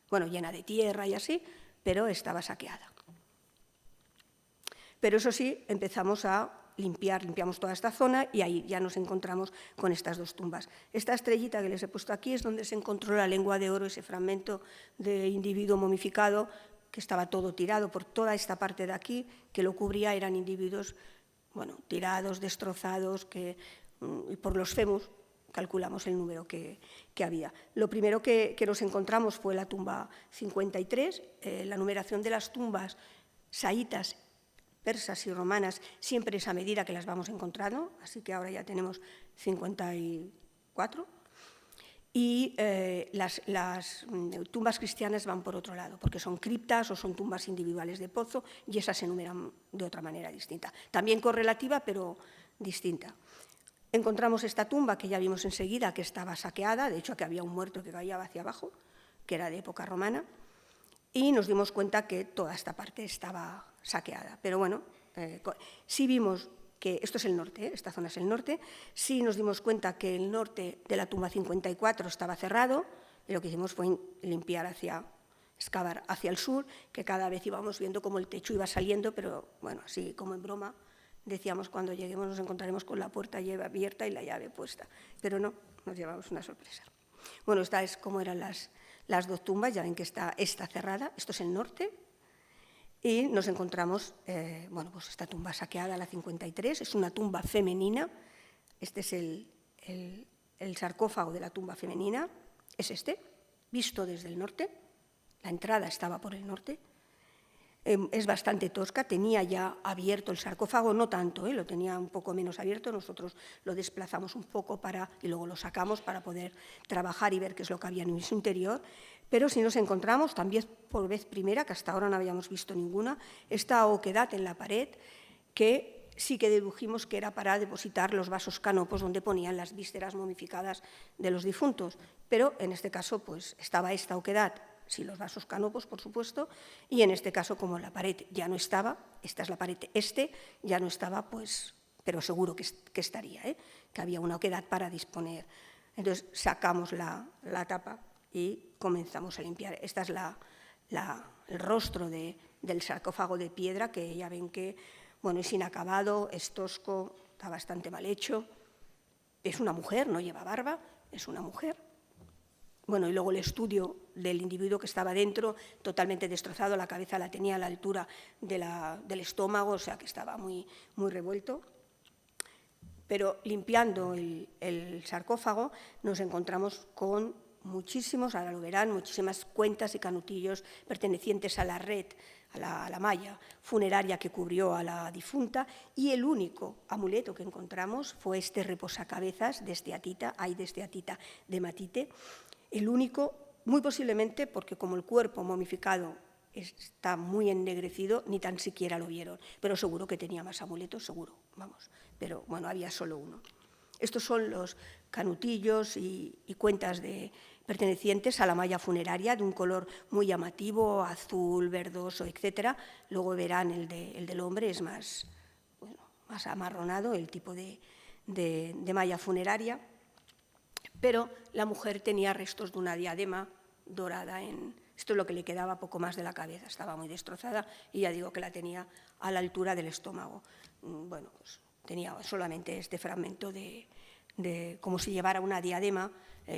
Speaker 2: Bueno, llena de tierra y así, pero estaba saqueada. Pero eso sí, empezamos a limpiamos toda esta zona y ahí ya nos encontramos con estas 2 tumbas. Esta estrellita que les he puesto aquí es donde se encontró la lengua de oro, ese fragmento de individuo momificado que estaba todo tirado por toda esta parte de aquí, que lo cubría, eran individuos, bueno, tirados, destrozados, y por los fémus calculamos el número que había. Lo primero que nos encontramos fue la tumba 53. La numeración de las tumbas saítas, persas y romanas siempre es a medida que las vamos encontrando, así que ahora ya tenemos 54. Y las tumbas cristianas van por otro lado, porque son criptas o son tumbas individuales de pozo y esas se enumeran de otra manera distinta. También correlativa, pero distinta. Encontramos esta tumba que ya vimos enseguida que estaba saqueada, de hecho que había un muerto que caía hacia abajo, que era de época romana, y nos dimos cuenta que toda esta parte estaba saqueada. Pero bueno, sí vimos que esto es el norte, esta zona es el norte, sí nos dimos cuenta que el norte de la tumba 54 estaba cerrado, y lo que hicimos fue excavar hacia el sur, que cada vez íbamos viendo cómo el techo iba saliendo, pero bueno, así como en broma, decíamos cuando lleguemos nos encontraremos con la puerta abierta y la llave puesta, pero no, nos llevamos una sorpresa. Bueno, esta es como eran las 2 tumbas, ya ven que está cerrada, esto es el norte, y nos encontramos, bueno, pues esta tumba saqueada, la 53, es una tumba femenina, este es el sarcófago de la tumba femenina, es este, visto desde el norte, la entrada estaba por el norte. Es bastante tosca, tenía ya abierto el sarcófago, no tanto, lo tenía un poco menos abierto, nosotros lo desplazamos un poco y luego lo sacamos para poder trabajar y ver qué es lo que había en su interior, pero si nos encontramos, también por vez primera, que hasta ahora no habíamos visto ninguna, esta oquedad en la pared que sí que dedujimos que era para depositar los vasos canopos donde ponían las vísceras momificadas de los difuntos, pero en este caso pues estaba esta oquedad, sí, los vasos canopos, por supuesto, y en este caso, como la pared ya no estaba, esta es la pared ya no estaba, pues, pero seguro que estaría, que había una oquedad para disponer. Entonces, sacamos la tapa y comenzamos a limpiar. Este es el rostro del sarcófago de piedra, que ya ven que bueno, es inacabado, es tosco, está bastante mal hecho. Es una mujer, no lleva barba, es una mujer. Bueno, y luego el estudio del individuo que estaba dentro, totalmente destrozado, la cabeza la tenía a la altura del estómago, o sea que estaba muy, muy revuelto. Pero limpiando el sarcófago nos encontramos con muchísimos, ahora lo verán, muchísimas cuentas y canutillos pertenecientes a la red, a la malla funeraria que cubrió a la difunta, y el único amuleto que encontramos fue este reposacabezas de esteatita, de esteatita de matite, el único, muy posiblemente porque como el cuerpo momificado está muy ennegrecido, ni tan siquiera lo vieron, pero seguro que tenía más amuletos, seguro, vamos, pero bueno, había solo uno. Estos son los canutillos y cuentas pertenecientes a la malla funeraria, de un color muy llamativo, azul, verdoso, etc. Luego verán el del hombre, es más amarronado, el tipo de malla funeraria, pero la mujer tenía restos de una diadema dorada esto es lo que le quedaba poco más de la cabeza, estaba muy destrozada y ya digo que la tenía a la altura del estómago. Bueno, pues tenía solamente este fragmento como si llevara una diadema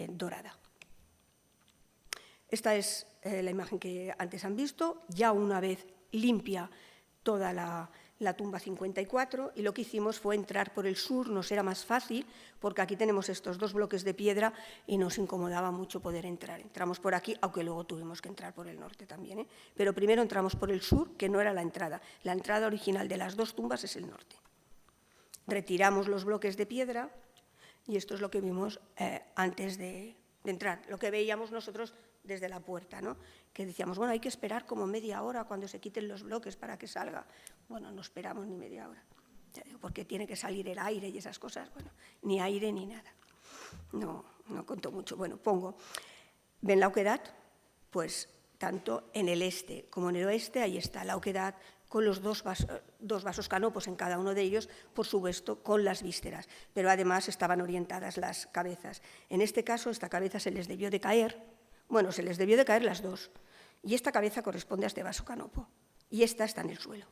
Speaker 2: dorada. Esta es la imagen que antes han visto, ya una vez limpia toda la tumba 54, y lo que hicimos fue entrar por el sur, nos era más fácil, porque aquí tenemos estos dos bloques de piedra y nos incomodaba mucho poder entrar. Entramos por aquí, aunque luego tuvimos que entrar por el norte también, pero primero entramos por el sur, que no era la entrada. La entrada original de las dos tumbas es el norte. Retiramos los bloques de piedra y esto es lo que vimos antes de entrar, lo que veíamos nosotros desde la puerta, ¿no? Que decíamos, bueno, hay que esperar como media hora cuando se quiten los bloques para que salga. Bueno, no esperamos ni media hora, porque tiene que salir el aire y esas cosas. Bueno, ni aire ni nada. No contó mucho. Bueno, pongo, ¿ven la oquedad? Pues tanto en el este como en el oeste, ahí está la oquedad con los dos vasos canopos en cada uno de ellos, por supuesto, con las vísceras, pero además estaban orientadas las cabezas. En este caso, esta cabeza se les debió de caer, bueno, se les debió de caer las dos, y esta cabeza corresponde a este vaso canopo, y esta está en el suelo.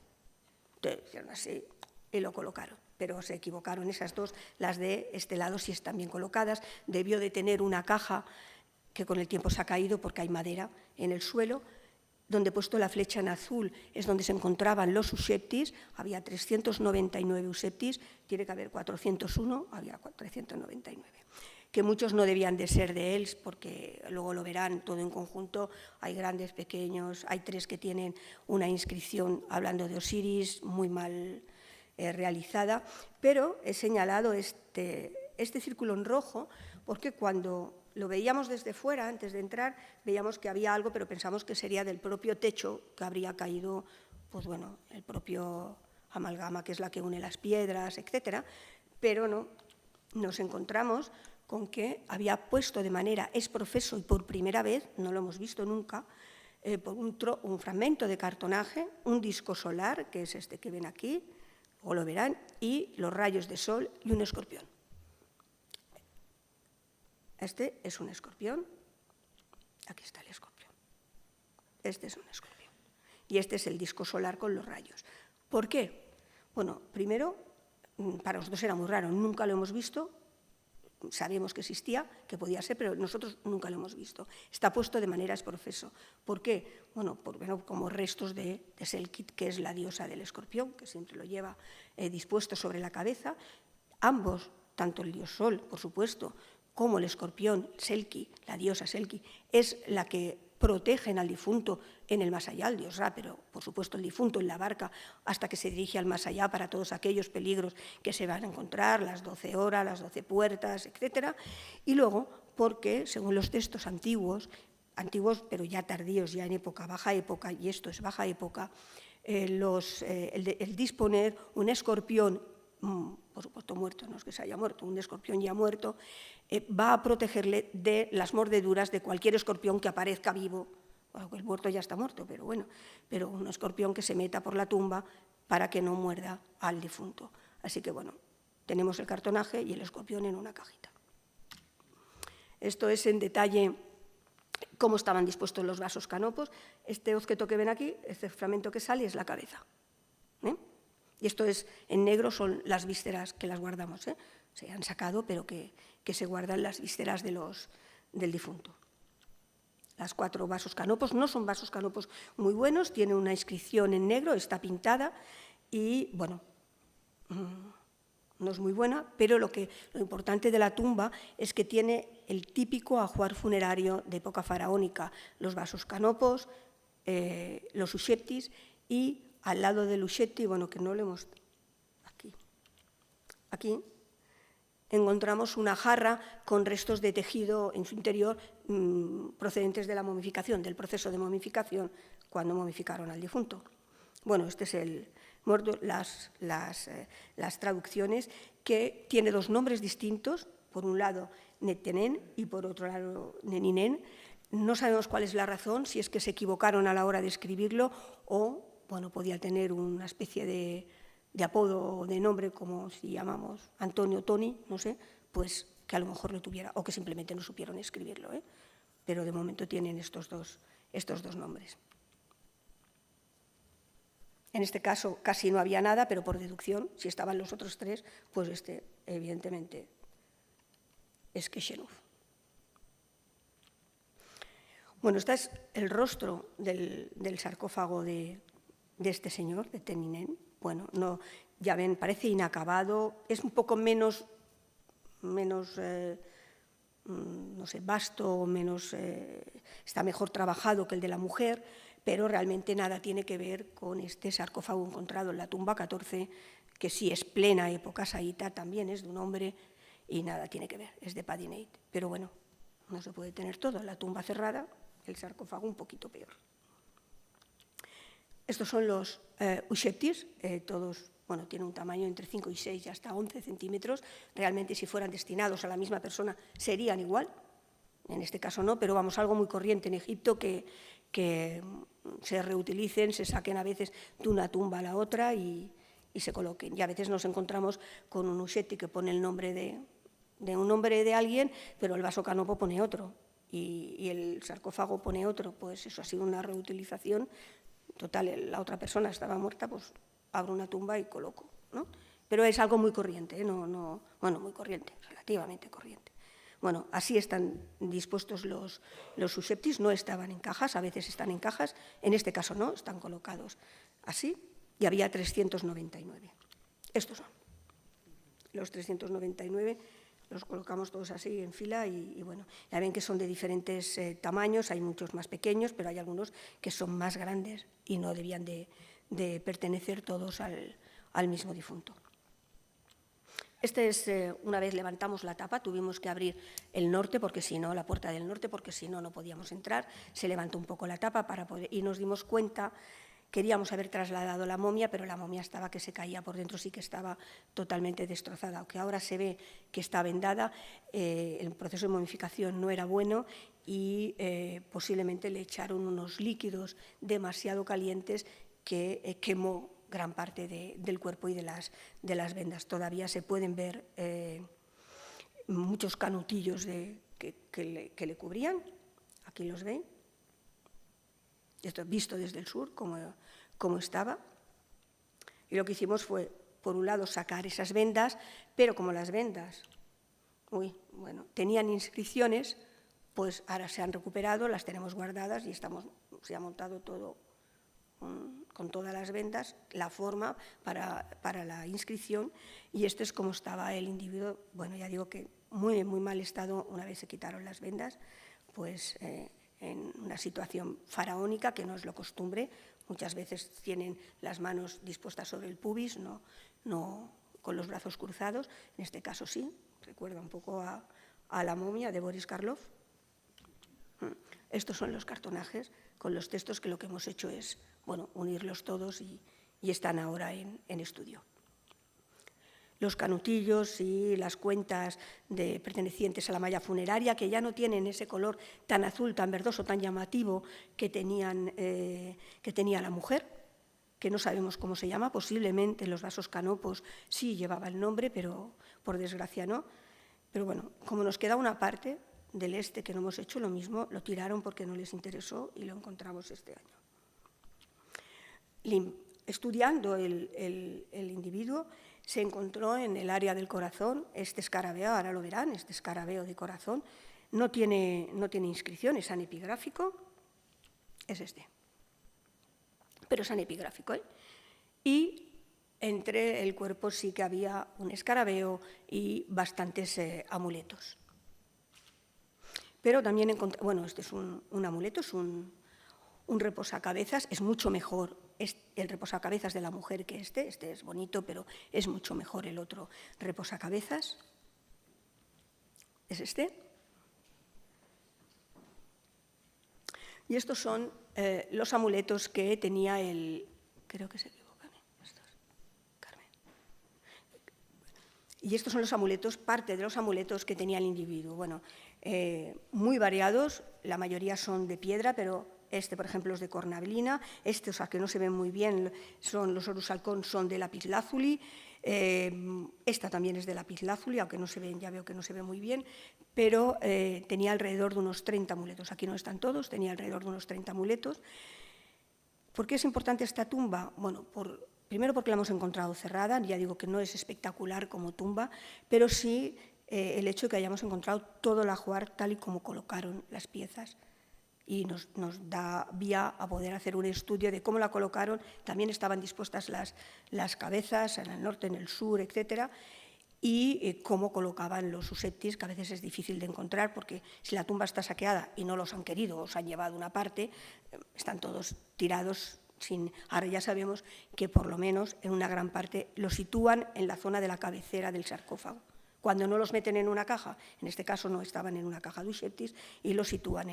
Speaker 2: Entonces, hicieron así y lo colocaron, pero se equivocaron esas dos, las de este lado sí están bien colocadas, debió de tener una caja que con el tiempo se ha caído porque hay madera en el suelo, donde he puesto la flecha en azul es donde se encontraban los useptis, había 399 useptis, tiene que haber 401, había 399, que muchos no debían de ser de él, porque luego lo verán todo en conjunto, hay grandes, pequeños, hay 3 que tienen una inscripción hablando de Osiris, muy mal realizada, pero he señalado este círculo en rojo porque cuando lo veíamos desde fuera, antes de entrar, veíamos que había algo, pero pensamos que sería del propio techo que habría caído, pues bueno, el propio amalgama, que es la que une las piedras, etcétera, pero no, nos encontramos con que había puesto de manera ex professo y por primera vez, no lo hemos visto nunca, un fragmento de cartonaje, un disco solar, que es este que ven aquí, o lo verán, y los rayos de sol y un escorpión. Este es un escorpión, aquí está el escorpión, este es un escorpión, y este es el disco solar con los rayos. ¿Por qué? Bueno, primero, para nosotros era muy raro, nunca lo hemos visto, sabíamos que existía, que podía ser, pero nosotros nunca lo hemos visto. Está puesto de manera ex professo. ¿Por qué? Bueno, como restos de Selkit, que es la diosa del escorpión, que siempre lo lleva dispuesto sobre la cabeza. Ambos, tanto el dios Sol, por supuesto, como el escorpión, Selki, la diosa Selki, es la que protegen al difunto en el más allá, el dios Ra, pero por supuesto el difunto en la barca hasta que se dirige al más allá para todos aquellos peligros que se van a encontrar, las 12 horas, las 12 puertas, etc. Y luego, porque según los textos antiguos pero ya tardíos, ya en época, baja época, y esto es baja época, el disponer un escorpión, por supuesto muerto, no es que se haya muerto, un escorpión ya muerto, va a protegerle de las mordeduras de cualquier escorpión que aparezca vivo. Bueno, el muerto ya está muerto, pero bueno, pero un escorpión que se meta por la tumba para que no muerda al difunto. Así que bueno, tenemos el cartonaje y el escorpión en una cajita. Esto es en detalle cómo estaban dispuestos los vasos canopos. Este objeto que ven aquí, este fragmento que sale, es la cabeza. Y esto es, en negro, son las vísceras que las guardamos. Se han sacado, pero que se guardan las vísceras del difunto. Las 4 vasos canopos no son vasos canopos muy buenos, tiene una inscripción en negro, está pintada y, bueno, no es muy buena, pero lo importante de la tumba es que tiene el típico ajuar funerario de época faraónica, los vasos canopos, los uxeptis y al lado del uxepti, bueno, que no lo hemos... Aquí encontramos una jarra con restos de tejido en su interior procedentes de la momificación, del proceso de momificación cuando momificaron al difunto. Bueno, este es las traducciones, que tiene 2 nombres distintos, por un lado Netenen y por otro lado Neninen. No sabemos cuál es la razón, si es que se equivocaron a la hora de escribirlo o, bueno, podía tener una especie de apodo o de nombre, como si llamamos Antonio Toni, no sé, pues que a lo mejor lo tuviera, o que simplemente no supieron escribirlo, pero de momento tienen estos dos nombres. En este caso casi no había nada, pero por deducción, si estaban los otros 3, pues este evidentemente es Keshenuf. Bueno, este es el rostro del sarcófago de este señor, de Teninen. Bueno, no, ya ven, parece inacabado, es un poco menos no sé, vasto, está mejor trabajado que el de la mujer, pero realmente nada tiene que ver con este sarcófago encontrado en la tumba 14, que sí es plena época saíta, también es de un hombre y nada tiene que ver, es de Padinate. Pero bueno, no se puede tener todo, la tumba cerrada, el sarcófago un poquito peor. Estos son los uxeptis, todos, bueno, tienen un tamaño entre 5 y 6 y hasta 11 centímetros. Realmente, si fueran destinados a la misma persona, serían igual. En este caso no, pero vamos, algo muy corriente en Egipto que se reutilicen, se saquen a veces de una tumba a la otra y se coloquen. Y a veces nos encontramos con un uxepti que pone el nombre de un nombre de alguien, pero el vaso canopo pone otro y el sarcófago pone otro. Pues eso ha sido una reutilización. Total, la otra persona estaba muerta, pues abro una tumba y coloco, ¿no? Pero es algo muy corriente, bueno, muy corriente, relativamente corriente. Bueno, así están dispuestos los uxeptis, no estaban en cajas, a veces están en cajas, en este caso no, están colocados así, y había 399. Estos son los 399, los colocamos todos así en fila y bueno, ya ven que son de diferentes tamaños, hay muchos más pequeños, pero hay algunos que son más grandes y no debían de pertenecer todos al mismo difunto. Este es, una vez levantamos la tapa, tuvimos que abrir el norte, porque si no, la puerta del norte, porque si no, no podíamos entrar. Se levantó un poco la tapa y nos dimos cuenta. Queríamos haber trasladado la momia, pero la momia estaba que se caía por dentro, sí que estaba totalmente destrozada, aunque ahora se ve que está vendada. El proceso de momificación no era bueno y posiblemente le echaron unos líquidos demasiado calientes que quemó gran parte del cuerpo y de las vendas. Todavía se pueden ver muchos canutillos que le cubrían. Aquí los ven. Esto visto desde el sur, como estaba. Y lo que hicimos fue, por un lado, sacar esas vendas, pero como las vendas tenían inscripciones, pues ahora se han recuperado, las tenemos guardadas y se ha montado todo con todas las vendas, la forma para la inscripción, y esto es como estaba el individuo. Bueno, ya digo que muy, muy mal estado una vez se quitaron las vendas, pues en una situación faraónica, que no es lo costumbre. Muchas veces tienen las manos dispuestas sobre el pubis, no con los brazos cruzados. En este caso sí, recuerda un poco a la momia de Boris Karloff. Estos son los cartonajes con los textos, que lo que hemos hecho es, bueno, unirlos todos y están ahora en estudio. Los canutillos y las cuentas pertenecientes a la malla funeraria, que ya no tienen ese color tan azul, tan verdoso, tan llamativo que tenía la mujer, que no sabemos cómo se llama. Posiblemente los vasos canopos sí llevaba el nombre, pero por desgracia no. Pero bueno, como nos queda una parte, del este que no hemos hecho, lo mismo, lo tiraron porque no les interesó y lo encontramos este año. Estudiando el individuo, se encontró en el área del corazón este escarabeo, ahora lo verán, este escarabeo de corazón, no tiene inscripción, es anepigráfico, es este, pero es anepigráfico, ¿eh? Y entre el cuerpo sí que había un escarabeo y bastantes amuletos. Pero también encontré, bueno, este es un amuleto, es un reposacabezas, es mucho mejor el reposacabezas de la mujer que este es bonito, pero es mucho mejor el otro reposacabezas. Es este. Y estos son los amuletos que tenía creo que se equivocan, Carmen. Y estos son los amuletos, parte de los amuletos que tenía el individuo. Bueno, muy variados, la mayoría son de piedra, pero este, por ejemplo, es de cornalina, estos, a que no se ven muy bien, son los orus-halcón, son de lapislázuli, esta también es de lapislázuli, aunque no se ven, ya veo que no se ve muy bien, pero tenía alrededor de unos 30 amuletos. Aquí no están todos, tenía alrededor de unos 30 amuletos. ¿Por qué es importante esta tumba? Bueno, primero porque la hemos encontrado cerrada, ya digo que no es espectacular como tumba, pero sí el hecho de que hayamos encontrado todo el ajuar tal y como colocaron las piezas. Y nos da vía a poder hacer un estudio de cómo la colocaron. También estaban dispuestas las cabezas en el norte, en el sur, etcétera, y cómo colocaban los susceptis, que a veces es difícil de encontrar, porque si la tumba está saqueada y no los han querido o se han llevado una parte, están todos tirados sin... Ahora ya sabemos que por lo menos en una gran parte los sitúan en la zona de la cabecera del sarcófago. Cuando no los meten en una caja, en este caso no estaban en una caja de susceptis, y los sitúan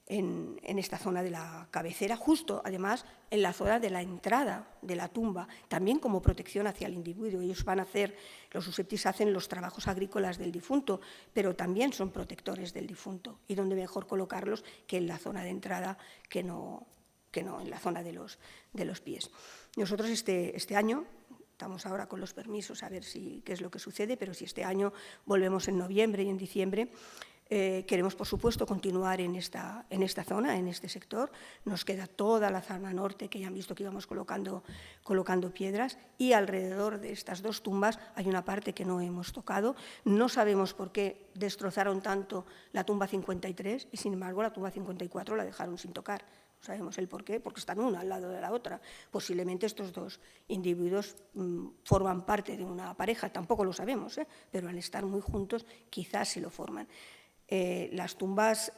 Speaker 2: en esta zona de la cabecera, justo, además, en la zona de la entrada de la tumba, también como protección hacia el individuo. Ellos van a hacer, los susceptis hacen los trabajos agrícolas del difunto, pero también son protectores del difunto, y dónde mejor colocarlos que en la zona de entrada, que no en la zona de los pies. Nosotros este año, estamos ahora con los permisos a ver qué es lo que sucede, pero si este año volvemos en noviembre y en diciembre, queremos, por supuesto, continuar en esta zona, en este sector. Nos queda toda la zona norte, que ya han visto que íbamos colocando piedras, y alrededor de estas dos tumbas hay una parte que no hemos tocado. No sabemos por qué destrozaron tanto la tumba 53 y, sin embargo, la tumba 54 la dejaron sin tocar. No sabemos el por qué, porque están una al lado de la otra. Posiblemente estos dos individuos forman parte de una pareja, tampoco lo sabemos, pero al estar muy juntos quizás sí lo forman. Las tumbas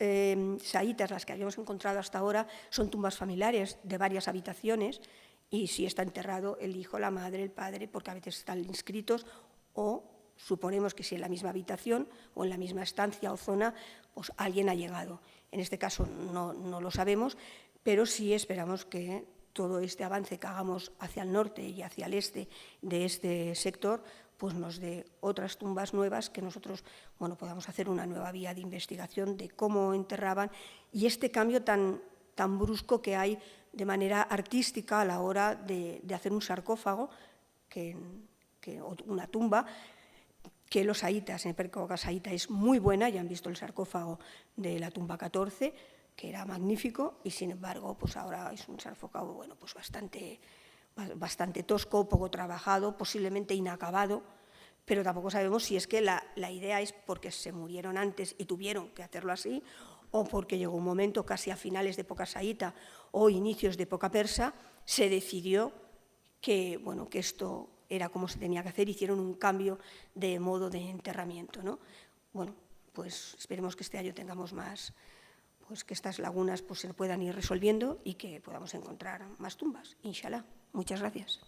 Speaker 2: saítas, las que habíamos encontrado hasta ahora, son tumbas familiares de varias habitaciones, y si está enterrado el hijo, la madre, el padre, porque a veces están inscritos, o suponemos que si en la misma habitación o en la misma estancia o zona, pues alguien ha llegado. En este caso no lo sabemos, pero sí esperamos que todo este avance que hagamos hacia el norte y hacia el este de este sector pues nos dé otras tumbas nuevas, que nosotros podamos hacer una nueva vía de investigación de cómo enterraban, y este cambio tan brusco que hay de manera artística a la hora de hacer un sarcófago, o una tumba, que los saítas, en el época saíta es muy buena, ya han visto el sarcófago de la tumba 14, que era magnífico, y sin embargo pues ahora es un sarcófago pues bastante tosco, poco trabajado, posiblemente inacabado, pero tampoco sabemos si es que la idea es porque se murieron antes y tuvieron que hacerlo así, o porque llegó un momento, casi a finales de época saíta o inicios de época persa, se decidió que esto era como se tenía que hacer, hicieron un cambio de modo de enterramiento, ¿no? Pues esperemos que este año tengamos más, pues que estas lagunas pues se puedan ir resolviendo y que podamos encontrar más tumbas, inshallah. Muchas gracias.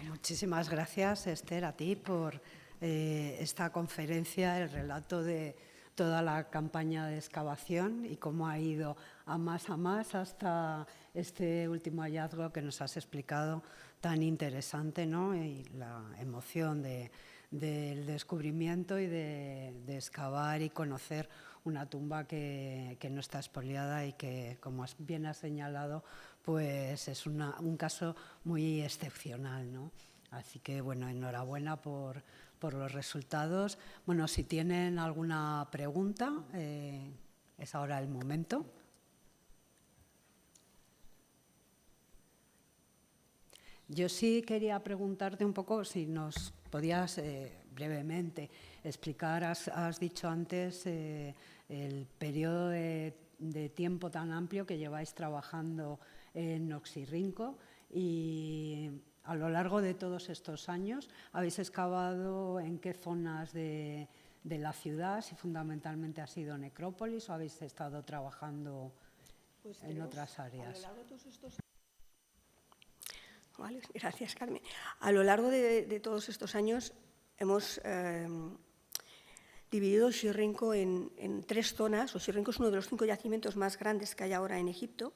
Speaker 1: Muchísimas gracias, Esther, a ti por esta conferencia, el relato de toda la campaña de excavación y cómo ha ido a más hasta este último hallazgo que nos has explicado, tan interesante, ¿no? Y la emoción del descubrimiento y de excavar y conocer una tumba que no está expoliada y que, como bien has señalado, pues es un caso muy excepcional, ¿no? Así que, bueno, enhorabuena por los resultados. Bueno, si tienen alguna pregunta, es ahora el momento. Yo sí quería preguntarte un poco si nos podías brevemente explicar, has dicho antes el periodo de tiempo tan amplio que lleváis trabajando en Oxirrinco y a lo largo de todos estos años habéis excavado en qué zonas de la ciudad, si fundamentalmente ha sido necrópolis o habéis estado trabajando en otras áreas.
Speaker 2: Vale, gracias, Carmen. A lo largo de todos estos años hemos dividido Oxirrinco en 3 zonas. Oxirrinco es uno de los 5 yacimientos más grandes que hay ahora en Egipto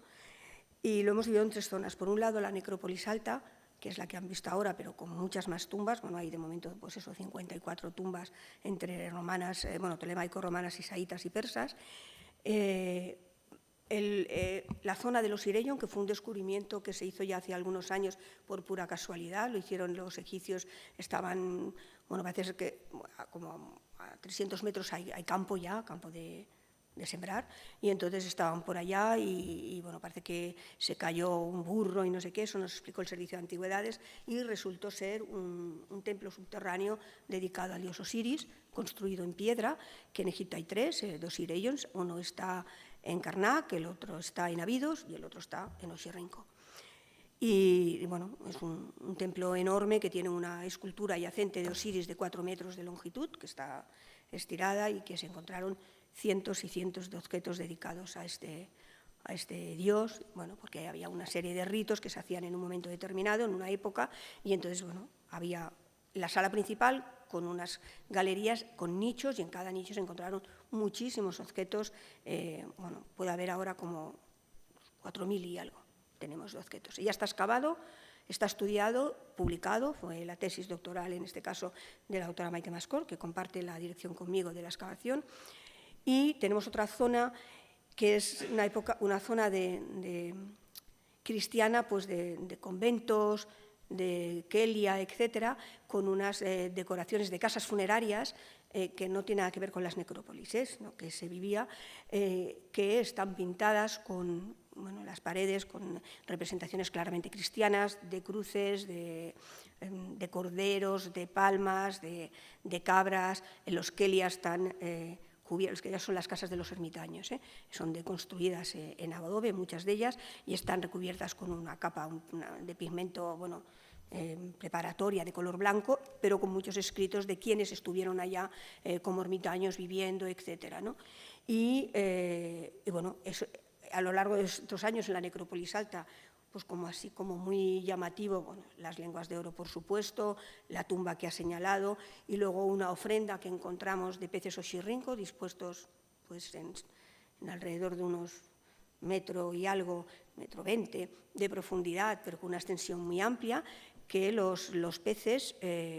Speaker 2: y lo hemos dividido en 3 zonas. Por un lado, la necrópolis alta, que es la que han visto ahora, pero con muchas más tumbas. Bueno, hay de momento, pues eso, 54 tumbas entre romanas, tolemaico-romanas, isaítas y persas. La zona de los Ireion, que fue un descubrimiento que se hizo ya hace algunos años por pura casualidad, lo hicieron los egipcios, estaban, bueno, parece ser que como a 300 metros hay campo ya, campo de sembrar, y entonces estaban por allá y bueno, parece que se cayó un burro y no sé qué, eso nos explicó el Servicio de Antigüedades, y resultó ser un templo subterráneo dedicado al dios Osiris, construido en piedra, que en Egipto hay 3, 2 Ireions, uno está en Karnak, el otro está en Abidos y el otro está en Oxirrinco. Y bueno, es un templo enorme que tiene una escultura yacente de Osiris de 4 metros de longitud, que está estirada y que se encontraron cientos y cientos de objetos dedicados a este dios, bueno, porque había una serie de ritos que se hacían en un momento determinado, en una época, y entonces, bueno, había la sala principal con unas galerías con nichos y en cada nicho se encontraron muchísimos objetos, bueno, puede haber ahora como 4.000 y algo, tenemos de objetos. Y ya está excavado, está estudiado, publicado, fue la tesis doctoral en este caso de la doctora Maite Mascor, que comparte la dirección conmigo de la excavación, y tenemos otra zona que es una zona cristiana, pues de conventos, de Kelia, etcétera, con unas decoraciones de casas funerarias que no tienen nada que ver con las necrópolis, ¿no? Que se vivía, que están pintadas con, bueno, las paredes con representaciones claramente cristianas, de cruces, de corderos, de palmas, de cabras. En los Kelias están cubiertos, que ya son las casas de los ermitaños, son construidas en adobe, muchas de ellas, y están recubiertas con una capa de pigmento, bueno, preparatoria de color blanco, pero con muchos escritos de quienes estuvieron allá como ermitaños viviendo, etcétera, ¿no? Y bueno, eso, a lo largo de estos años en la necrópolis alta, pues como así como muy llamativo, bueno, las lenguas de oro, por supuesto, la tumba que ha señalado, y luego una ofrenda que encontramos de peces Oxirrinco dispuestos pues en alrededor de unos metro y algo, metro 20 de profundidad, pero con una extensión muy amplia, que los peces,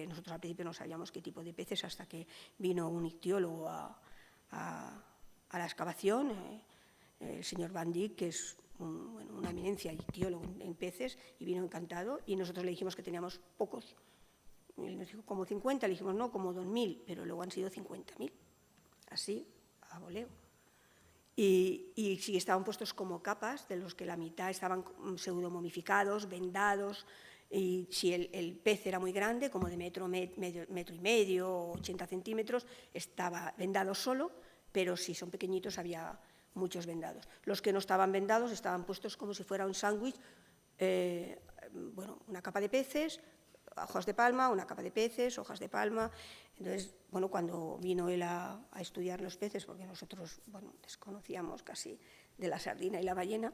Speaker 2: nosotros al principio no sabíamos qué tipo de peces hasta que vino un ictiólogo a la excavación, el señor Van Dijk, que es una eminencia ictiólogo en peces, y vino encantado, y nosotros le dijimos que teníamos pocos. Y él nos dijo, como 50, le dijimos, no, como 2.000, pero luego han sido 50.000, así, a voleo. Y sí, estaban puestos como capas, de los que la mitad estaban pseudo momificados, vendados, y si el pez era muy grande, como de metro y medio, 80 centímetros, estaba vendado solo, pero si son pequeñitos había muchos vendados. Los que no estaban vendados estaban puestos como si fuera un sándwich, bueno, una capa de peces, hojas de palma, una capa de peces, hojas de palma. Entonces, bueno, cuando vino él a estudiar los peces, porque nosotros, bueno, desconocíamos casi de la sardina y la ballena,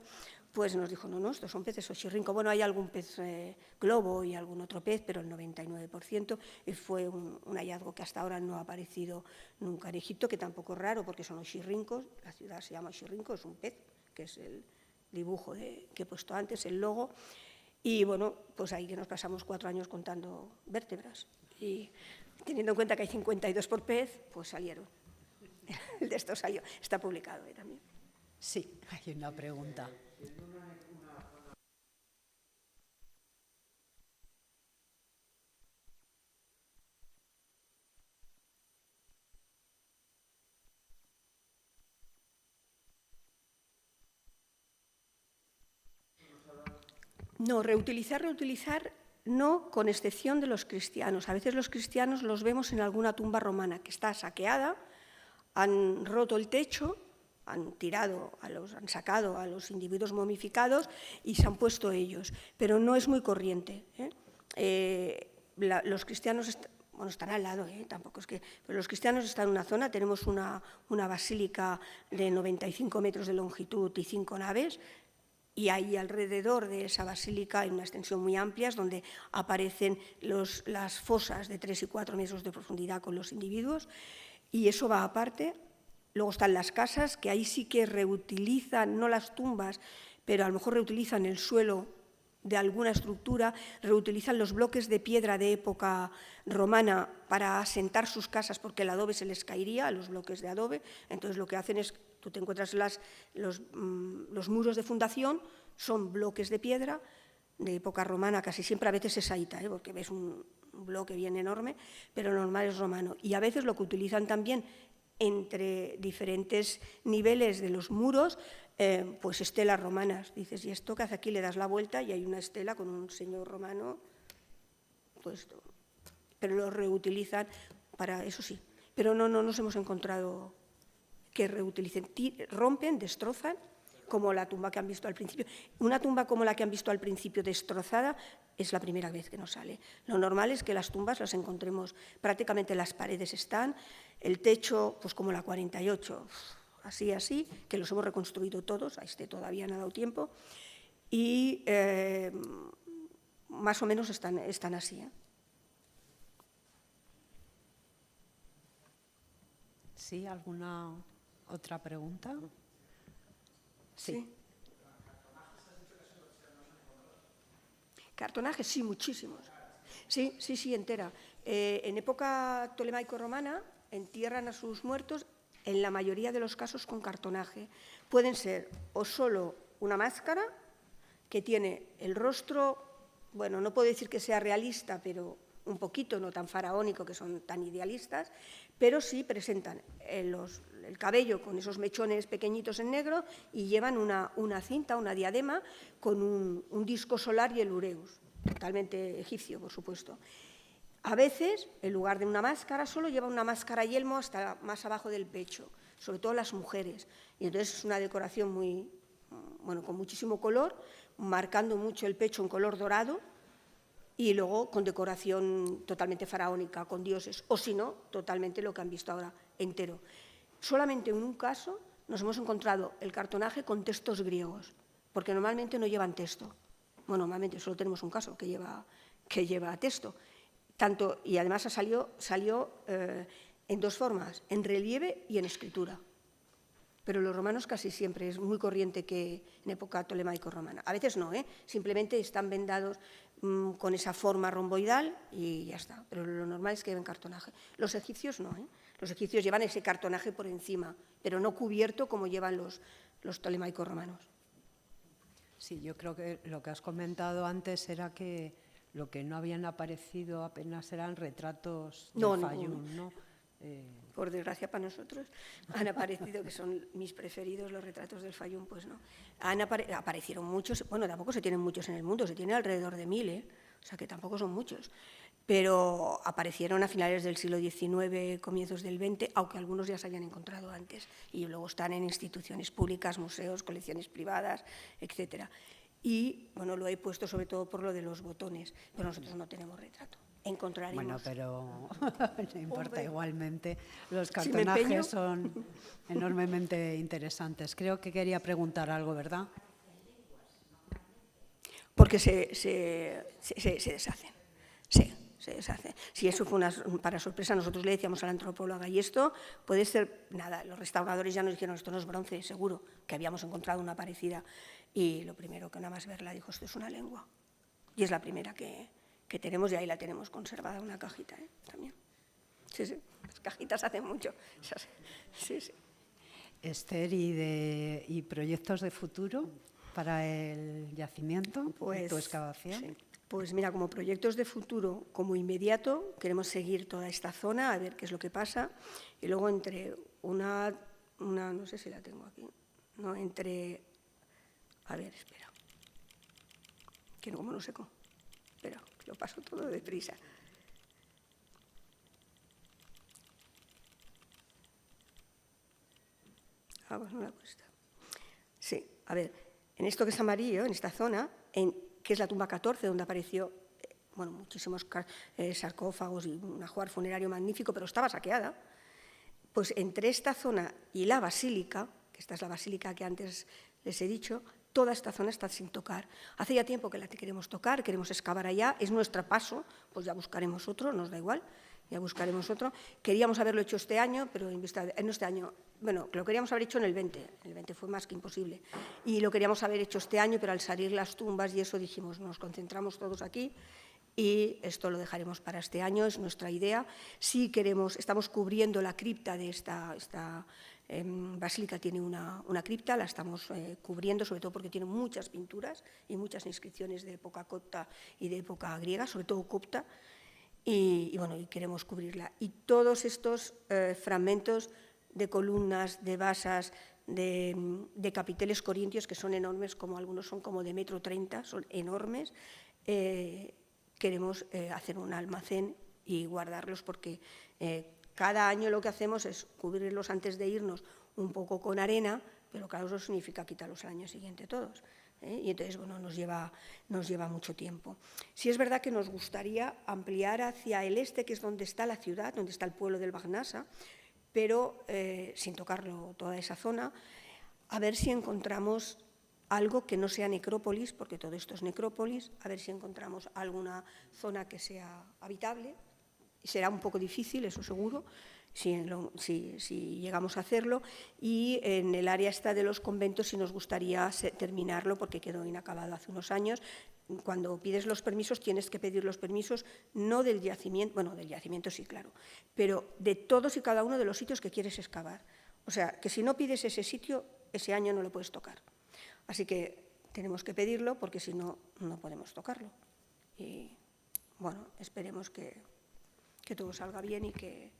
Speaker 2: pues nos dijo, no, estos son peces Oxirrinco. Bueno, hay algún pez globo y algún otro pez, pero el 99%, y fue un hallazgo que hasta ahora no ha aparecido nunca en Egipto, que tampoco es raro, porque son Oxirrincos, la ciudad se llama Oxirrinco, es un pez, que es el dibujo que he puesto antes, el logo, y bueno, pues ahí que nos pasamos 4 años contando vértebras, y teniendo en cuenta que hay 52 por pez, pues salieron. el texto salió, está publicado también.
Speaker 1: Sí, hay una pregunta.
Speaker 2: No, reutilizar, no, con excepción de los cristianos. A veces los cristianos los vemos en alguna tumba romana que está saqueada, han roto el techo, han sacado a los individuos momificados y se han puesto ellos, pero no es muy corriente. Los cristianos están al lado, tampoco es que... Pero los cristianos están en una zona, tenemos una basílica de 95 metros de longitud y 5 naves, y ahí alrededor de esa basílica hay una extensión muy amplia donde aparecen las fosas de 3 y 4 metros de profundidad con los individuos, y eso va aparte. Luego están las casas, que ahí sí que reutilizan, no las tumbas, pero a lo mejor reutilizan el suelo de alguna estructura, reutilizan los bloques de piedra de época romana para asentar sus casas, porque el adobe se les caería, los bloques de adobe. Entonces lo que hacen es, tú te encuentras los muros de fundación, son bloques de piedra de época romana, casi siempre, a veces es saíta, porque ves un bloque bien enorme, pero normal es romano. Y a veces lo que utilizan también entre diferentes niveles de los muros, pues estelas romanas. Dices, ¿y esto qué hace aquí? Le das la vuelta y hay una estela con un señor romano puesto. Pero lo reutilizan para eso, sí. Pero no nos hemos encontrado que reutilicen. Rompen, destrozan, como la tumba que han visto al principio. Una tumba como la que han visto al principio destrozada es la primera vez que nos sale. Lo normal es que las tumbas las encontremos, prácticamente las paredes están, el techo, pues como la 48, así, que los hemos reconstruido todos, a este todavía no ha dado tiempo, y más o menos están así.
Speaker 1: ¿Sí? ¿Alguna otra pregunta? Sí.
Speaker 2: Cartonajes, sí, muchísimos. Sí, entera. En época tolemaico-romana entierran a sus muertos, en la mayoría de los casos, con cartonaje. Pueden ser o solo una máscara que tiene el rostro, bueno, no puedo decir que sea realista, pero un poquito, no tan faraónico, que son tan idealistas, pero sí presentan el cabello con esos mechones pequeñitos en negro y llevan una cinta, una diadema, con un disco solar y el ureus, totalmente egipcio, por supuesto. A veces, en lugar de una máscara, solo lleva una máscara yelmo hasta más abajo del pecho, sobre todo las mujeres. Y entonces es una decoración con muchísimo color, marcando mucho el pecho en color dorado, y luego con decoración totalmente faraónica, con dioses, o si no, totalmente lo que han visto ahora, entero. Solamente en un caso nos hemos encontrado el cartonaje con textos griegos, porque normalmente no llevan texto. Bueno, normalmente solo tenemos un caso que lleva texto. Y además salió en dos formas, en relieve y en escritura. Pero los romanos casi siempre, es muy corriente que en época tolemaico-romana. A veces no, simplemente están vendados con esa forma romboidal y ya está. Pero lo normal es que lleven cartonaje. Los egipcios no, Los egipcios llevan ese cartonaje por encima, pero no cubierto como llevan los tolemaico-romanos.
Speaker 1: Sí, yo creo que lo que has comentado antes era que lo que no habían aparecido apenas eran retratos del Fayum, ¿no?
Speaker 2: Por desgracia para nosotros, han aparecido, que son mis preferidos, los retratos del Fayum, pues no. Aparecieron muchos, bueno, tampoco se tienen muchos en el mundo, se tienen alrededor de 1000, o sea que tampoco son muchos. Pero aparecieron a finales del siglo XIX, comienzos del XX, aunque algunos ya se habían encontrado antes, y luego están en instituciones públicas, museos, colecciones privadas, etcétera. Y, bueno, lo he puesto sobre todo por lo de los botones, pero nosotros no tenemos retrato. Encontraremos.
Speaker 1: Bueno, pero no importa, igualmente. Los cartonajes son enormemente interesantes. Creo que quería preguntar algo, ¿verdad?
Speaker 2: Porque se deshacen. Sí, se deshacen. Si eso fue para sorpresa, nosotros le decíamos a la antropóloga, y esto puede ser, nada, los restauradores ya nos dijeron, esto no es bronce, seguro, que habíamos encontrado una parecida. Y lo primero que nada más verla dijo, esto es una lengua. Y es la primera que tenemos, y ahí la tenemos conservada en una cajita también. Sí, sí, las cajitas hacen mucho. Sí, sí.
Speaker 1: Esther, ¿y proyectos de futuro para el yacimiento,
Speaker 2: Pues,
Speaker 1: tu excavación?
Speaker 2: sí. Pues mira, como proyectos de futuro, como inmediato, queremos seguir toda esta zona, a ver qué es lo que pasa, y luego entre una no sé si la tengo aquí, no, entre, a ver, espera, que como no sé cómo, espera, lo paso todo deprisa. Pues no la cuesta. Sí, a ver, en esto que es amarillo, en esta zona, que es la tumba 14, donde apareció bueno, muchísimos sarcófagos y un ajuar funerario magnífico, pero estaba saqueada, pues entre esta zona y la basílica, que esta es la basílica que antes les he dicho, toda esta zona está sin tocar. Hace ya tiempo que la queremos tocar, queremos excavar allá, es nuestro paso, pues ya buscaremos otro, nos da igual, ya buscaremos otro. Queríamos haberlo hecho este año, pero en este año, bueno, lo queríamos haber hecho en el 20 fue más que imposible, y lo queríamos haber hecho este año, pero al salir las tumbas y eso dijimos, nos concentramos todos aquí, y esto lo dejaremos para este año, es nuestra idea. Sí queremos, estamos cubriendo la cripta de esta basílica, tiene una cripta, la estamos cubriendo, sobre todo porque tiene muchas pinturas y muchas inscripciones de época copta y de época griega, sobre todo copta, y bueno, y queremos cubrirla. Y todos estos fragmentos de columnas, de basas, de capiteles corintios, que son enormes, como algunos son como de 1,30 m, son enormes, queremos hacer un almacén y guardarlos porque cada año lo que hacemos es cubrirlos antes de irnos un poco con arena, pero claro, eso significa quitarlos al año siguiente todos. Y entonces, bueno, nos lleva mucho tiempo. Sí es verdad que nos gustaría ampliar hacia el este, que es donde está la ciudad, donde está el pueblo del Bagnasa, pero sin tocarlo toda esa zona, a ver si encontramos algo que no sea necrópolis, porque todo esto es necrópolis, a ver si encontramos alguna zona que sea habitable. Será un poco difícil, eso seguro, si llegamos a hacerlo. Y en el área esta de los conventos sí nos gustaría terminarlo, porque quedó inacabado hace unos años. Cuando pides los permisos, tienes que pedir los permisos no del yacimiento, bueno, del yacimiento sí, claro, pero de todos y cada uno de los sitios que quieres excavar. O sea, que si no pides ese sitio, ese año no lo puedes tocar. Así que tenemos que pedirlo porque si no, no podemos tocarlo. Y bueno, esperemos que todo salga bien y que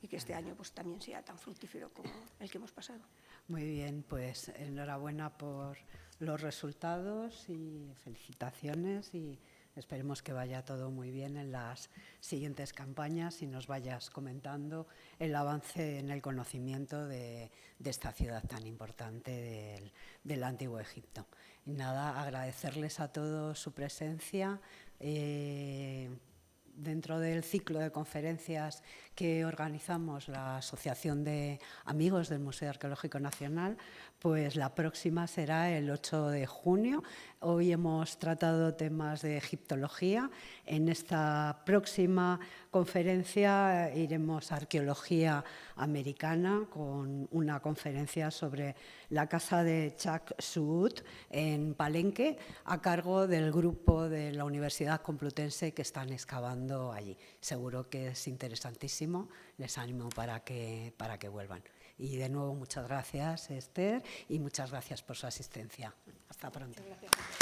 Speaker 2: este año pues, también sea tan fructífero como el que hemos pasado.
Speaker 1: Muy bien, pues enhorabuena por los resultados y felicitaciones y esperemos que vaya todo muy bien en las siguientes campañas y nos vayas comentando el avance en el conocimiento de esta ciudad tan importante del Antiguo Egipto. Y nada, agradecerles a todos su presencia. Dentro del ciclo de conferencias que organizamos la Asociación de Amigos del Museo Arqueológico Nacional, pues la próxima será el 8 de junio. Hoy hemos tratado temas de egiptología. En esta próxima conferencia iremos a arqueología americana con una conferencia sobre la casa de Chak Suud en Palenque a cargo del grupo de la Universidad Complutense que están excavando allí. Seguro que es interesantísimo. Les animo para que vuelvan. Y de nuevo muchas gracias, Esther, y muchas gracias por su asistencia. Hasta pronto.
Speaker 2: Muchas gracias.